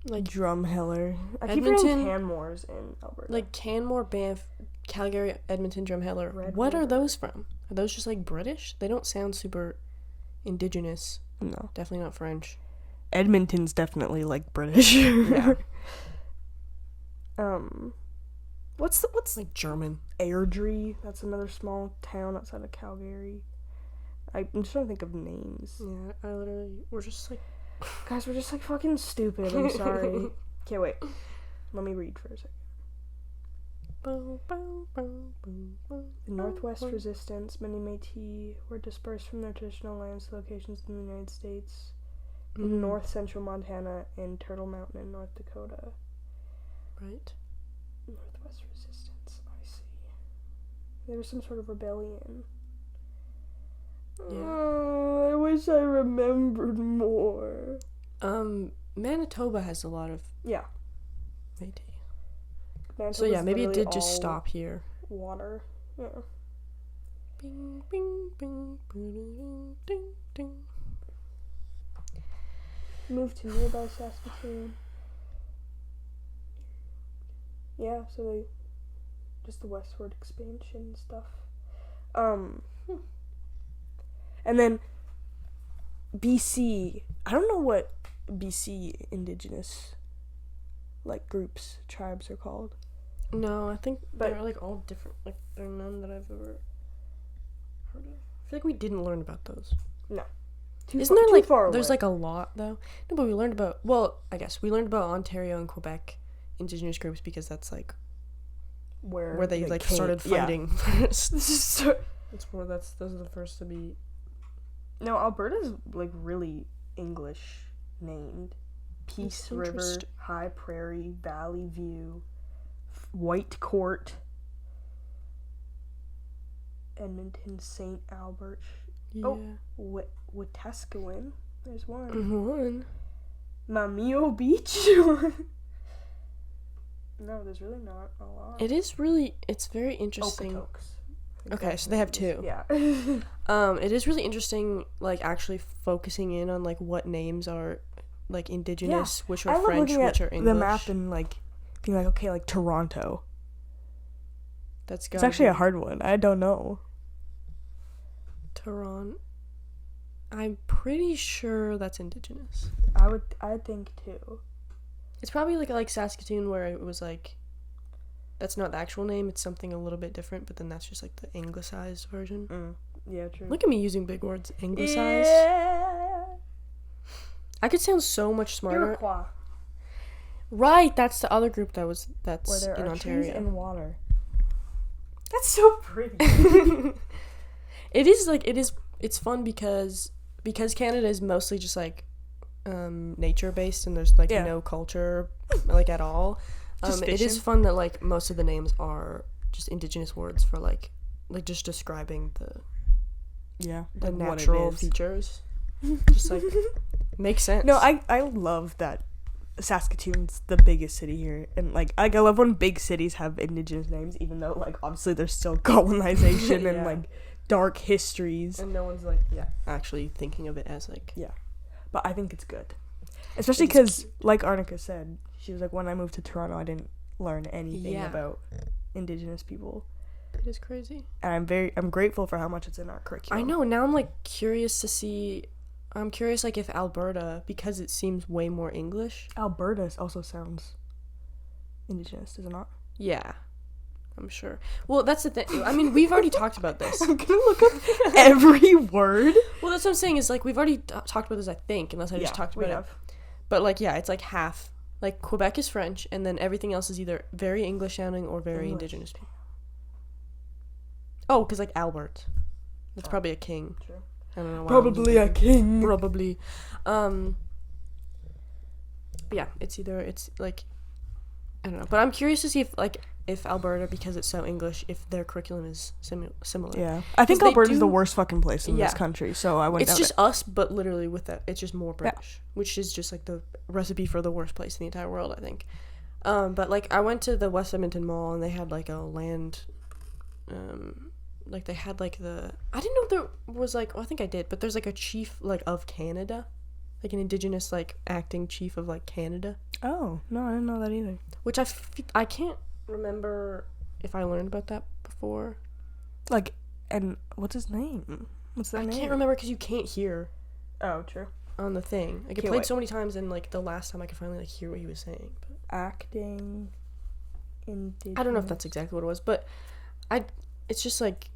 like Drumheller. I keep hearing Canmore's in Alberta. Like Canmore, Banff, Calgary, Edmonton, Drumheller. What are those from? Are those just like British? They don't sound super indigenous. No, definitely not French. Edmonton's definitely like British. Yeah. What's like German? Airdrie. That's another small town outside of Calgary. I'm just trying to think of names. Yeah, we're just like... Guys, we're just like fucking stupid. I'm sorry. Okay, wait. Let me read for a second. The Northwest Resistance, many Métis were dispersed from their traditional lands to locations in the United States, in north central Montana, and Turtle Mountain in North Dakota. Right. Northwest Resistance, I see. There was some sort of rebellion. Yeah. I wish I remembered more. Manitoba has a lot of Métis. So yeah, maybe it did just stop here. Water. Yeah. Bing, bing, bing, bing, ding, ding. Moved to nearby Saskatoon. Yeah, so they just the westward expansion stuff. And then BC. I don't know what BC indigenous like groups, tribes are called. No, I think they're like all different. Like there are none that I've ever heard of. I feel like we didn't learn about those. No. Isn't there like there's like a lot though? No, but we learned about I guess we learned about Ontario and Quebec indigenous groups because that's like where they like started fighting first. Those are the first to be. No, Alberta's like really English named. Peace River, High Prairie, Valley View, White Court, Edmonton, St. Albert. Yeah. Oh, Wetaskiwin. There's one. Mamio Beach. No, there's really not a lot. It's very interesting. Okay, so they have two. Yeah. It is really interesting, like, actually focusing in on, like, what names are, like, indigenous, which are French, which are English. The map and, like, being like, okay, like, Toronto. It's actually a hard one. I don't know. Toronto. I'm pretty sure that's indigenous. I think, too. It's probably, like Saskatoon, where it was, like... That's not the actual name, it's something a little bit different, but then that's just like the anglicized version. Yeah, true. Look at me using big words. Anglicized. Yeah. I could sound so much smarter. Iroquois. Right, that's the other group that's where there in are Ontario. Trees and water. That's so pretty. It's fun because Canada is mostly just like nature based, and there's like no culture like at all. It is fun that like most of the names are just indigenous words for like just describing the natural features. Just like makes sense. No, I love that Saskatoon's the biggest city here, and like I love when big cities have indigenous names, even though like obviously there's still colonization and like dark histories, and no one's like actually thinking of it as like but I think it's good, especially because like Arnica said. She was like, when I moved to Toronto, I didn't learn anything about indigenous people. It is crazy. And I'm grateful for how much it's in our curriculum. I know. Now I'm like curious to see. I'm curious like if Alberta, because it seems way more English. Alberta also sounds indigenous, does it not? Yeah, I'm sure. Well, that's the thing. I mean, we've already talked about this. I'm gonna look up every word. Well, that's what I'm saying. Is like we've already talked about this. I think, unless I just talked about it. But like, it's like half. Like, Quebec is French, and then everything else is either very English-sounding or very indigenous people. Oh, because, like, Albert. That's probably a king. True. I don't know why. Probably a king. Probably. Yeah, it's, like, I don't know. But I'm curious to see if Alberta, because it's so English, if their curriculum is similar. Yeah. I think Alberta's the worst fucking place in this country, so I wouldn't doubt it. It's just us, but literally with that, it's just more British, which is just, like, the recipe for the worst place in the entire world, I think. But, like, I went to the West Edmonton Mall, and they had, like, a land, like, they had, like, I didn't know there was, like, well, I think I did, but there's, like, a chief, like, of Canada. Like an indigenous, like, acting chief of, like, Canada. Oh, no, I didn't know that either. Which I can't remember if I learned about that before. Like, and what's his name? What's that name? I can't remember because you can't hear. Oh, true. On the thing. Like, it played so many times, and, like, the last time I could finally, like, hear what he was saying. But acting indigenous. I don't know if that's exactly what it was, but it's just, like,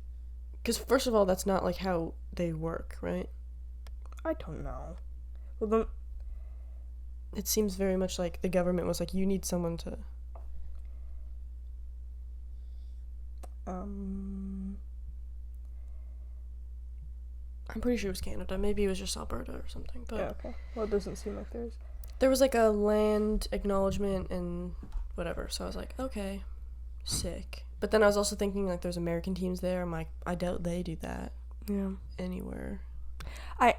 because, first of all, that's not, like, how they work, right? I don't know. Well, it seems very much like the government was like, you need someone to... I'm pretty sure it was Canada. Maybe it was just Alberta or something. But okay. Well, it doesn't seem like there was like a land acknowledgement and whatever. So I was like, okay, sick. But then I was also thinking like there's American teams there. I'm like, I doubt they do that. Yeah. Anywhere. I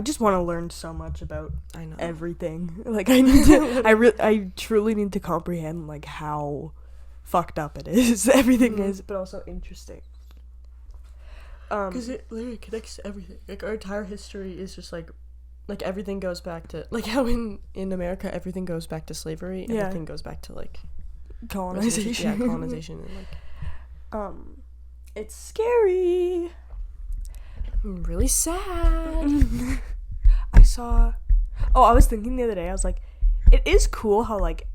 just want to learn so much about everything. Like I need to I truly need to comprehend like how fucked up it is. Everything is, but also interesting. Because it literally connects to everything. Like our entire history is just like everything goes back to like how in America everything goes back to slavery. Yeah. Everything goes back to like colonization. Yeah, colonization and like it's scary. Really sad. I was thinking the other day, I was like, it is cool how like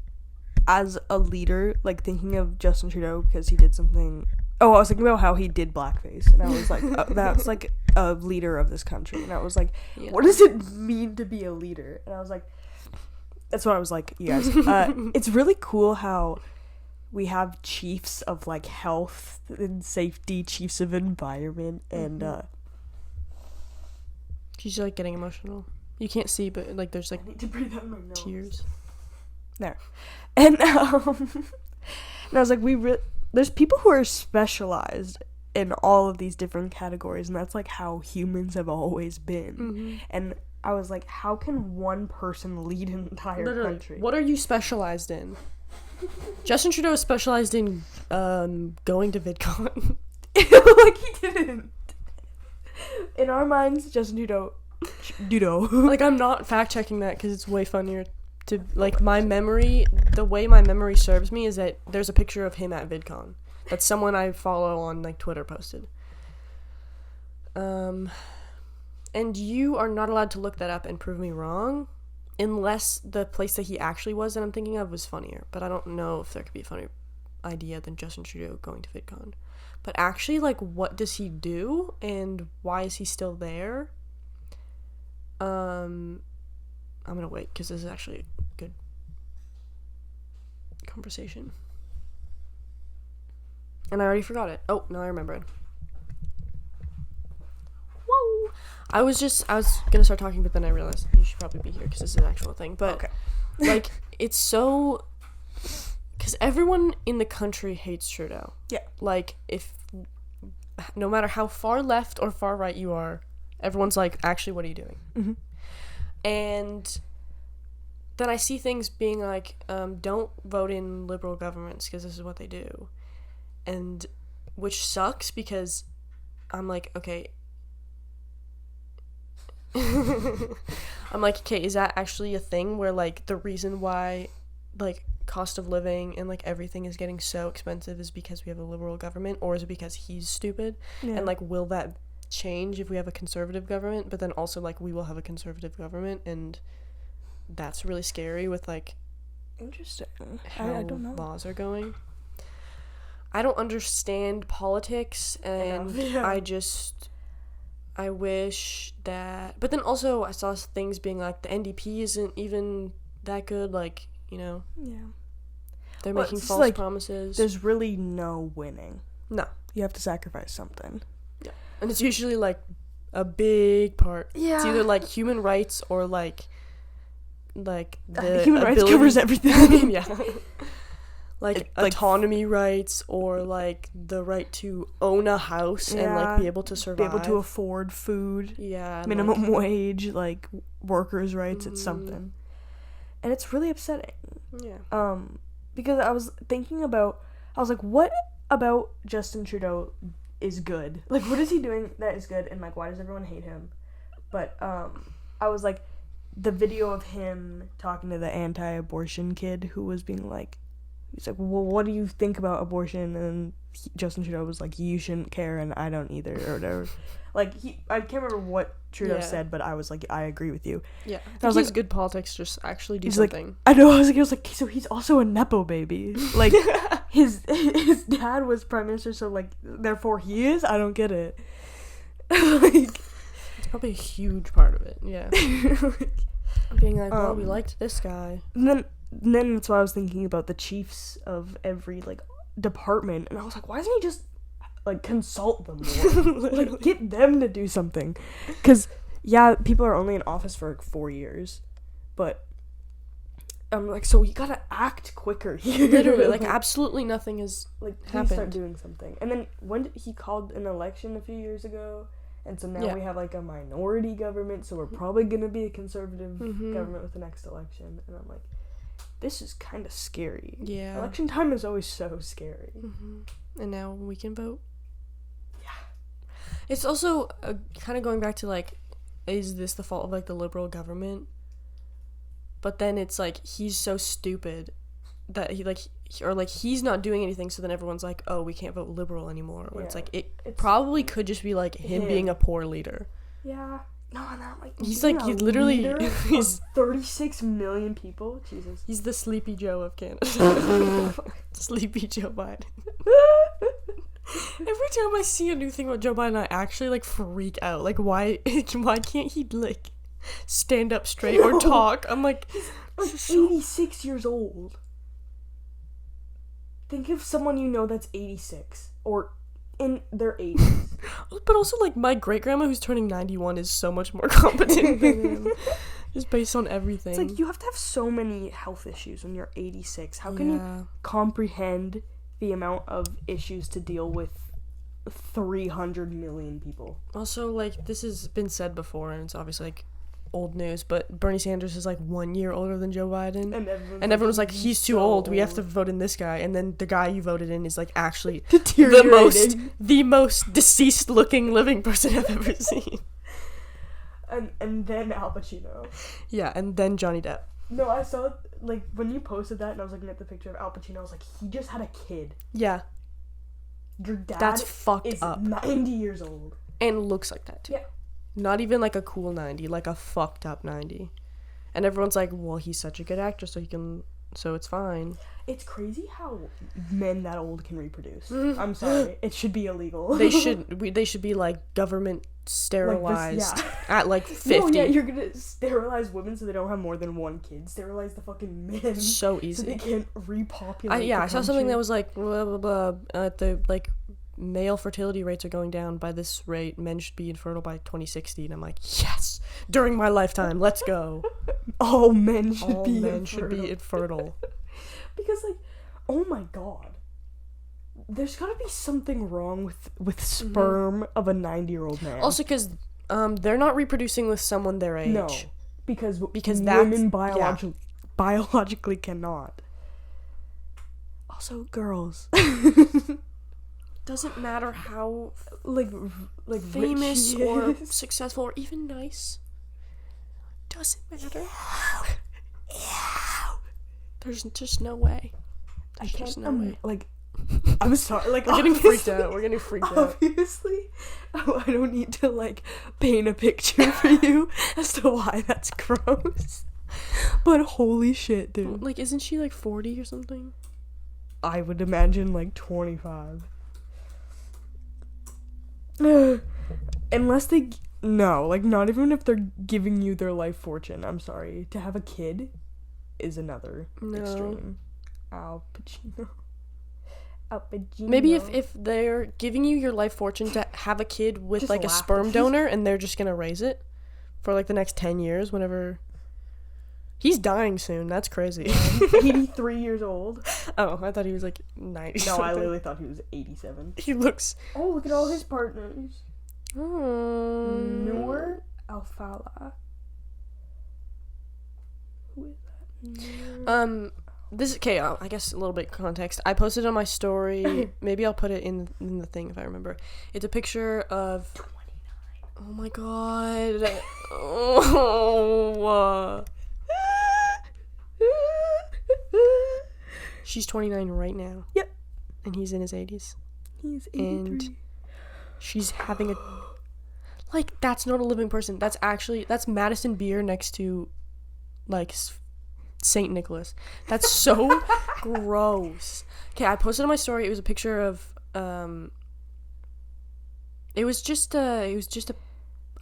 as a leader, like thinking of Justin Trudeau because he did something. I was thinking about how he did blackface, and I was like, that's like a leader of this country, and I was like, what does it mean to be a leader? And I was like, that's what I was like, you guys. It's really cool how we have chiefs of, like, health and safety, chiefs of environment, and, She's, like, getting emotional. You can't see, but, like, there's, like, I need to breathe out my nose. tears. There. And, and I was like, there's people who are specialized in all of these different categories, and that's, like, how humans have always been. And I was like, how can one person lead an entire country? What are you specialized in? Justin Trudeau is specialized in going to VidCon. Like, he didn't. In our minds, Justin Trudeau. Like, I'm not fact-checking that because it's way funnier to, like, my memory, the way my memory serves me is that there's a picture of him at VidCon that someone I follow on, like, Twitter posted. And you are not allowed to look that up and prove me wrong unless the place that he actually was that I'm thinking of was funnier. But I don't know if there could be a funnier idea than Justin Trudeau going to VidCon. But actually, like, what does he do and why is he still there? I'm gonna wait because this is actually a good conversation. And I already forgot it. Oh, no, I remember it. Whoa! I was gonna start talking, but then I realized you should probably be here because this is an actual thing. But, okay. Like, it's so... Because everyone in the country hates Trudeau. Yeah. Like, no matter how far left or far right you are, everyone's like, actually, what are you doing? Mm-hmm. And then I see things being like, don't vote in liberal governments because this is what they do. And which sucks because I'm like, okay. I'm like, okay, is that actually a thing where, like, the reason why, like, cost of living and, like, everything is getting so expensive is because we have a liberal government, or is it because he's stupid? Yeah. And, like, will that change if we have a conservative government? But then also, like, we will have a conservative government, and that's really scary with, like, interesting. how I don't know. laws are going. I don't understand politics, and I wish that... But then also, I saw things being like, the NDP isn't even that good, like, you know? Yeah. They're making false promises. There's really no winning. No. You have to sacrifice something. Yeah. And it's usually, like, a big part. Yeah. It's either, like, human rights or, like the human rights covers everything. Yeah. Like, autonomy rights, or, like, the right to own a house and, like, be able to survive. Be able to afford food. Yeah. Minimum wage, like, workers' rights. It's something. And it's really upsetting. Yeah. Because I was like, what about Justin Trudeau is good? Like, what is he doing that is good? And, like, why does everyone hate him? But, I was like, the video of him talking to the anti-abortion kid who was being like, he's like, well, what do you think about abortion? And Justin Trudeau was like, you shouldn't care, and I don't either, or whatever. Like, I can't remember what Trudeau said, but I was like, I agree with you. Yeah. I was like, good politics, just actually do something. Like, I know, I was like, so he's also a Nepo baby. Like, his dad was prime minister, so, like, therefore he is? I don't get it. Like, it's probably a huge part of it, yeah. Being like, well, we liked this guy. And then that's why I was thinking about the chiefs of every, like, department, and I was like, why doesn't he just, like, consult them more? Like, get them to do something. Because, yeah, people are only in office for, like, 4 years, but I'm like, so you gotta act quicker here. Literally, like, absolutely nothing has, like, happened. Please start doing something. And then when he called an election a few years ago, and so now we have, like, a minority government, so we're probably gonna be a conservative government with the next election, and I'm like, this is kind of scary. Yeah. Election time is always so scary. And now we can vote. Yeah. It's also kind of going back to, like, is this the fault of, like, the liberal government? But then it's like, he's so stupid that he, like, he's not doing anything, so then everyone's like, oh, we can't vote liberal anymore. When it's like, it's probably could just be, like, him being a poor leader. Yeah. No, not like, he's like, he's literally, he's 36 million people. Jesus. He's the Sleepy Joe of Canada. Sleepy Joe Biden. Every time I see a new thing about Joe Biden, I actually, like, freak out. Like, why can't he, like, stand up straight or talk? I'm like, he's like 86 years old. think of someone you know that's 86 or in their 80s. But also, like, my great-grandma who's turning 91 is so much more competent than him. Just based on everything. It's like, you have to have so many health issues when you're 86. How can you comprehend the amount of issues to deal with 300 million people? Also, like, this has been said before, and it's obviously, like, old news, but Bernie Sanders is, like, 1 year older than Joe Biden. And everyone's like, he's too old. We have to vote in this guy. And then the guy you voted in is, like, actually the most deceased-looking living person I've ever seen. And then Al Pacino. Yeah, and then Johnny Depp. No, I saw, like, when you posted that and I was looking at the picture of Al Pacino, I was like, he just had a kid. Yeah. Your dad That's fucked is up. 90 years old. And looks like that, too. Yeah. Not even, like, a cool 90, like a fucked up 90. And everyone's like, well, he's such a good actor, so it's fine. It's crazy how men that old can reproduce. I'm sorry. It should be illegal. They should be, like, government sterilized at, like, 50. No, yeah, you're gonna sterilize women so they don't have more than one kid. Sterilize the fucking men. So easy. So they can't repopulate I saw something that was like, blah, blah, blah, the, like, male fertility rates are going down by this rate. Men should be infertile by 2060. And I'm like, yes! During my lifetime, let's go. All men should be infertile. Because, like, oh my god. There's gotta be something wrong with sperm of a 90-year-old man. Also, because they're not reproducing with someone their age. No, because women biologically cannot. Also, girls. Doesn't matter how like famous or successful or even nice. Doesn't matter. There's just no way. There's just no way. Like, I'm sorry. Like, we're getting freaked out. Obviously, I don't need to, like, paint a picture for you as to why that's gross. But holy shit, dude. Like, isn't she, like, 40 or something? I would imagine, like, 25. Unless they... No, like, not even if they're giving you their life fortune. I'm sorry. To have a kid is another extreme. Al Pacino. Maybe if they're giving you your life fortune to have a kid with, just like, a sperm donor and they're just gonna raise it for, like, the next 10 years whenever... He's dying soon. That's crazy. 83 years old. Oh, I thought he was, like, 90 No, I literally thought he was 87. He looks... Oh, look at all his partners. Noor Alfala. Who is that? This, okay, I guess a little bit context. I posted on my story. Maybe I'll put it in the thing if I remember. It's a picture of 29. Oh my god. Oh. She's 29 right now. Yep. And he's in his 80s. He's 83. And she's having a... Like, that's not a living person. That's Madison Beer next to, like, St. Nicholas. That's so gross. Okay, I posted on my story. It was a picture of, it was just a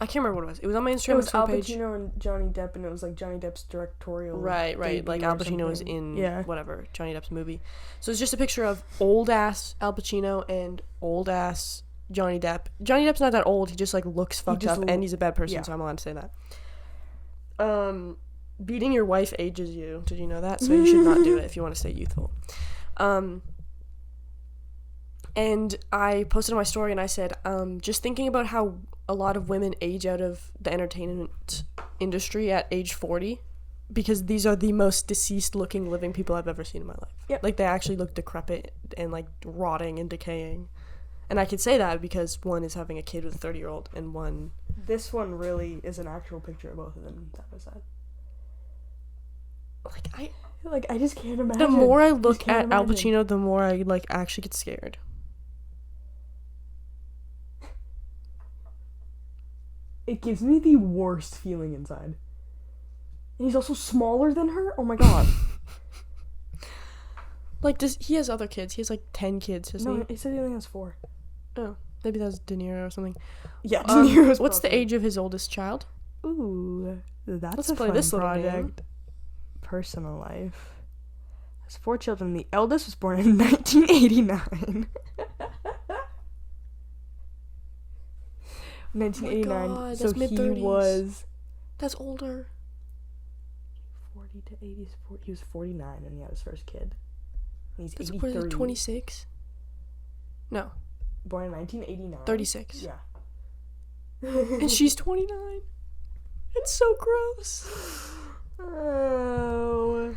I can't remember what it was. It was on my Instagram. It was Al Pacino and Johnny Depp, and it was, like, Johnny Depp's directorial. Right. Like, Al Pacino was in whatever Johnny Depp's movie. So it's just a picture of old ass Al Pacino and old ass Johnny Depp. Johnny Depp's not that old. He just, like, looks fucked up, and he's a bad person. So I'm allowed to say that. Beating your wife ages you. Did you know that? So you should not do it if you want to stay youthful. And I posted on my story and I said, just thinking about how a lot of women age out of the entertainment industry at age 40, because these are the most deceased looking living people I've ever seen in my life. Yep. Like, they actually look decrepit and, like, rotting and decaying. And I can say that because one is having a kid with a 30-year-old and one... This one really is an actual picture of both of them side by side. I just can't imagine. The more I look at Al Pacino, the more I, like, actually get scared. It gives me the worst feeling inside. And he's also smaller than her? Oh my god. Like, he has other kids. He has, like, 10 kids, doesn't he? No, he said he only has 4. Oh, maybe that was De Niro or something. Yeah, De Niro's what's the age of his oldest child? Ooh, that's Let's a play fun this little project. game. Personal life. has 4 children. The eldest was born in 1989. 1989. Oh my God, so that's mid-30s. He was. That's older. 40 to 80. He was 49 when he had his first kid. He's That's 83. 26. No. Born in 1989. 36. Yeah. And she's 29. It's so gross. Oh.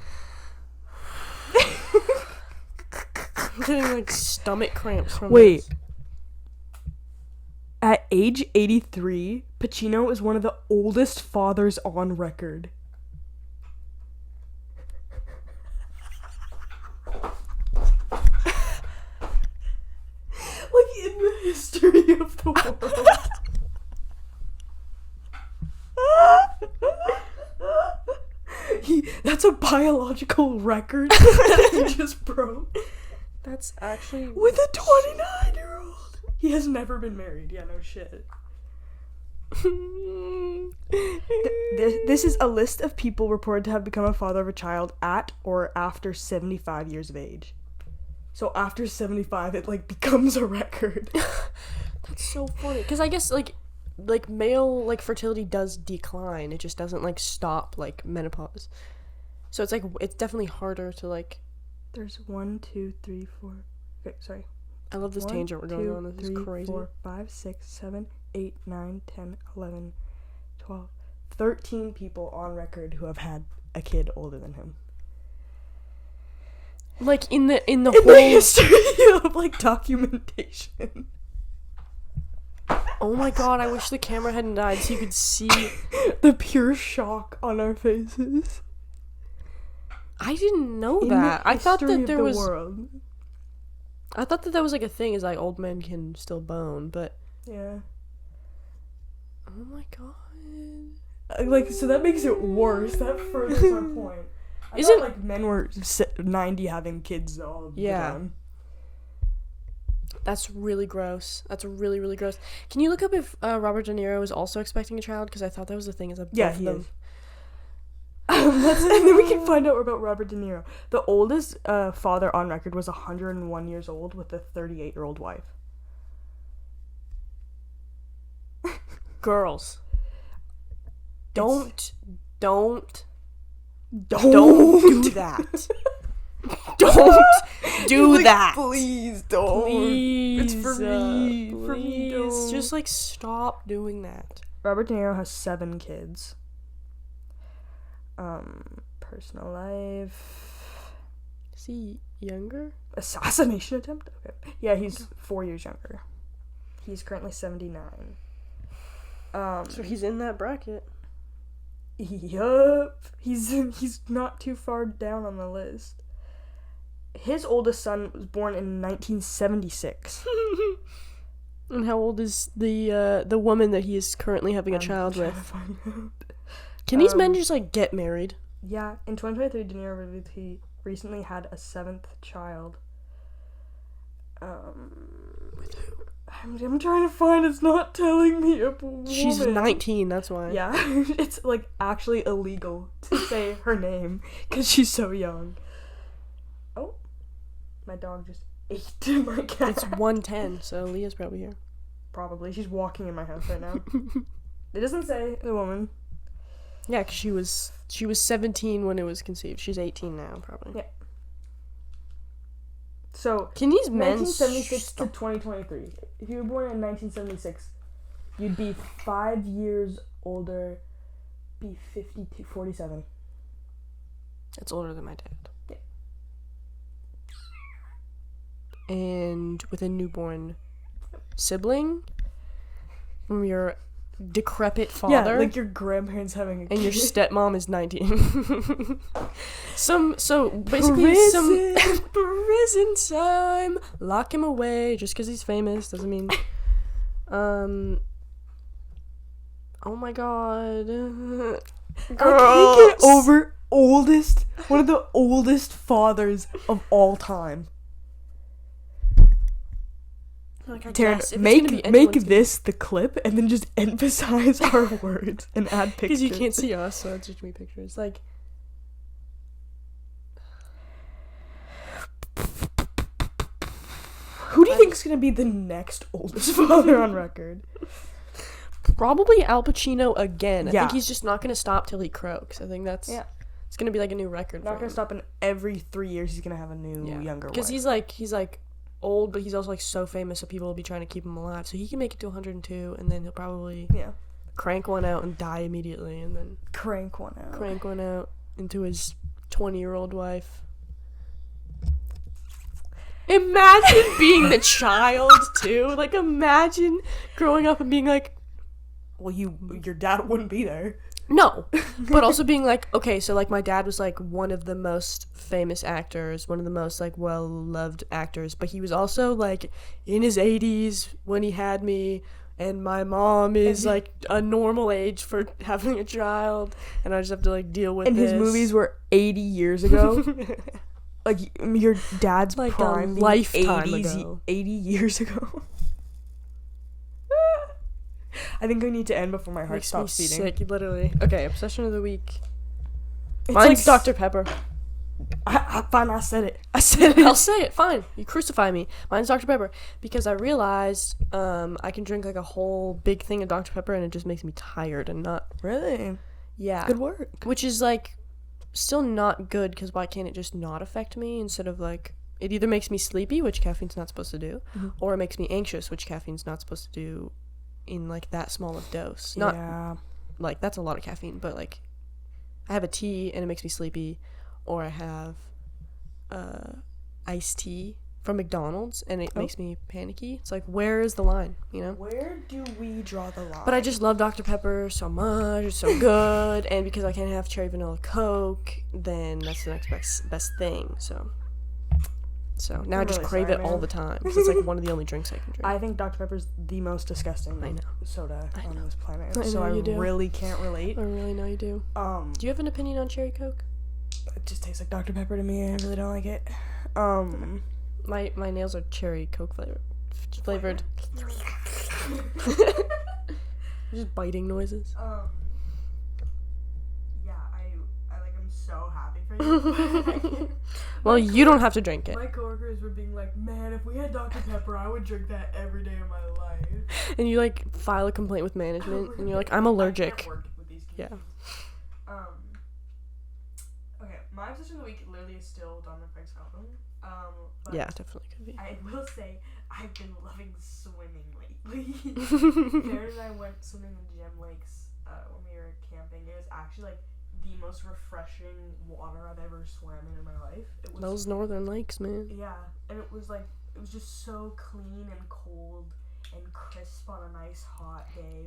I'm getting like stomach cramps from Wait. this. At age 83, Pacino is one of the oldest fathers on record. Like in the history of the world. That's a biological record that he just broke. That's actually With a 29-year-old. He has never been married. Yeah, no shit. This is a list of people reported to have become a father of a child at or after 75 years of age. So after 75, it like becomes a record. That's so funny. Because I guess like male like fertility does decline. It just doesn't like stop like menopause. So it's like it's definitely harder to like. There's 1, 2, 3, 4. Okay, sorry. I love this tangent we're going on. This is crazy. 4, 5, 6, 7, 8, 9, 10, 11, 12, 13 people on record who have had a kid older than him. Like in the whole the history of like documentation. Oh my God! I wish the camera hadn't died so you could see the pure shock on our faces. I didn't know that. I thought that there was. World. I thought that was like a thing. Is like old men can still bone, but yeah. Oh my God. Like so that makes it worse. That furthers my point. I thought, like men were 90 having kids all the time. That's really gross. That's really, really gross. Can you look up if Robert De Niro is also expecting a child? Because I thought that was the thing. Is that both of them. Is. And then we can find out about Robert De Niro. The oldest father on record was 101 years old with a 38-year-old wife. Girls. Don't do that. Don't do that. Please don't. Please. It's for me. Please. For me, don't. Just like stop doing that. Robert De Niro has 7 kids. Personal life. Is he younger? Assassination attempt? Okay. Yeah, he's 4 years younger. He's currently 79. So he's in that bracket. Yup. He's not too far down on the list. His oldest son was born in 1976. And how old is the woman that he is currently having a child with? Can these men just like get married? Yeah, in 2023, De Niro revealed he recently had a 7th child. With who? I'm trying to find. It's not telling me a woman. She's 19. That's why. Yeah, it's like actually illegal to say her name because she's so young. Oh, my dog just ate my cat. It's 1:10, so Leah's probably here. Probably. She's walking in my house right now. It doesn't say the woman. Yeah, because she was 17 when it was conceived. She's 18 now, probably. Yeah. So, can these men 1976 to 2023. If you were born in 1976, you'd be 5 years older, be 47. That's older than my dad. Yeah. And with a newborn sibling from your decrepit father. Yeah, like your grandparents having a kid. And your stepmom is 19. So basically prison time. Lock him away just because he's famous doesn't mean. Oh my God. Girl. I can't get over one of the oldest fathers of all time. Like, Taryn, make this the clip and then just emphasize our words and add pictures. Because you can't see us, so it's just me pictures. Like, think's gonna be the next oldest father on record? Probably Al Pacino again. Yeah. I think he's just not gonna stop till he croaks. I think that's it's gonna be like a new record. Not gonna stop, and every 3 years he's gonna have a new younger. Because he's like old, but he's also like so famous, so people will be trying to keep him alive. So he can make it to 102, and then he'll probably crank one out and die immediately, and then crank one out into his 20-year-old wife. Imagine being the child too. Like, imagine growing up and being like, well, your dad wouldn't be there. No, but also being like, okay, so like my dad was like one of the most famous actors, one of the most like well-loved actors, but he was also like in his 80s when he had me, and my mom is like a normal age for having a child, and I just have to like deal with and this. And his movies were 80 years ago. Like, your dad's like prime a lifetime ago. 80 years ago. I think I need to end before my heart stops beating. Sick, literally. Okay, obsession of the week. It's Mine's like Dr. Pepper. Fine, I said it. I'll say it. Fine. You crucify me. Mine's Dr. Pepper because I realized I can drink like a whole big thing of Dr. Pepper and it just makes me tired and not really. Yeah. Good work. Which is like still not good because why can't it just not affect me instead of like it either makes me sleepy, which caffeine's not supposed to do, or it makes me anxious, which caffeine's not supposed to do in like that small of dose. Not like that's a lot of caffeine, but like I have a tea and it makes me sleepy, or I have iced tea from McDonald's and it makes me panicky. It's like, where is the line, you know? Where do we draw the line? But I just love Dr. Pepper so much. It's so good. And because I can't have cherry vanilla Coke, then that's the next best thing. So now I just crave it all the time because it's like one of the only drinks I can drink. I think Dr. Pepper's the most disgusting soda on this planet. So I really can't relate. I really know you do. Do you have an opinion on cherry Coke? It just tastes like Dr. Pepper to me. I really don't like it. My nails are cherry Coke flavored. Just biting noises. Yeah, I like I'm so happy for you. Well, you don't have to drink it. My coworkers were being like, man, if we had Dr. Pepper, I would drink that every day of my life. And you like file a complaint with management, and you're like, I'm allergic. I can't work with these kids. Yeah. Okay, my obsession of the week literally is still Dominic Frank's album. But yeah, definitely could be. I will say I've been loving swimming lately. Karen and I went swimming in Gem Lakes when we were camping. It was actually like the most refreshing water I've ever swam in my life. It was those northern lakes, man. Yeah, and it was just so clean and cold and crisp on a nice hot day,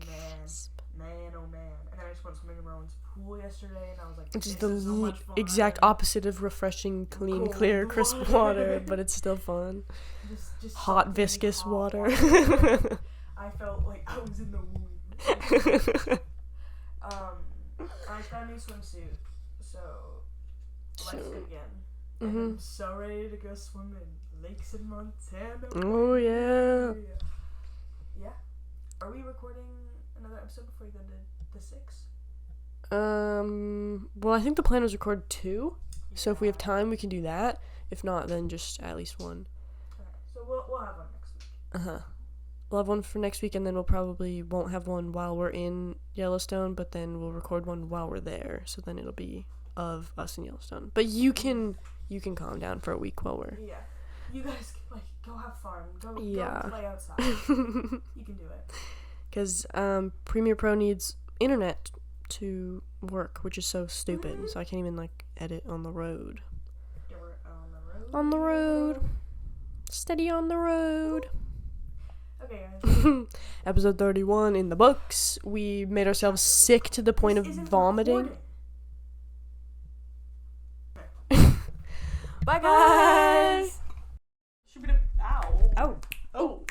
man, oh man. And then I just went swimming in Rowan's pool yesterday, and I was like, which is so much fun. Exact opposite of refreshing, clean, cold, clear, crisp water, but it's still fun. Just hot, viscous water. I felt like I was in the womb. I got a new swimsuit, so life's good again. And I'm so ready to go swim in lakes in Montana. Oh yeah. Yeah. Are we recording another episode before you go to the 6? Well, I think the plan was record 2. Yeah. So if we have time, we can do that. If not, then just at least 1. Okay. So we'll have one next week. We'll have one for next week, and then we'll probably won't have one while we're in Yellowstone, but then we'll record one while we're there. So then it'll be of us in Yellowstone. But you can calm down for a week while we're... Yeah. You guys can, go have fun. Go play outside. You can do it. Because Premiere Pro needs internet to work, which is so stupid. So I can't even, edit on the road. Yeah, we're on the road. On the road. Steady on the road. Okay, guys. Episode 31 in the books. We made ourselves sick to the point of vomiting. Bye, guys. Ow. Oh.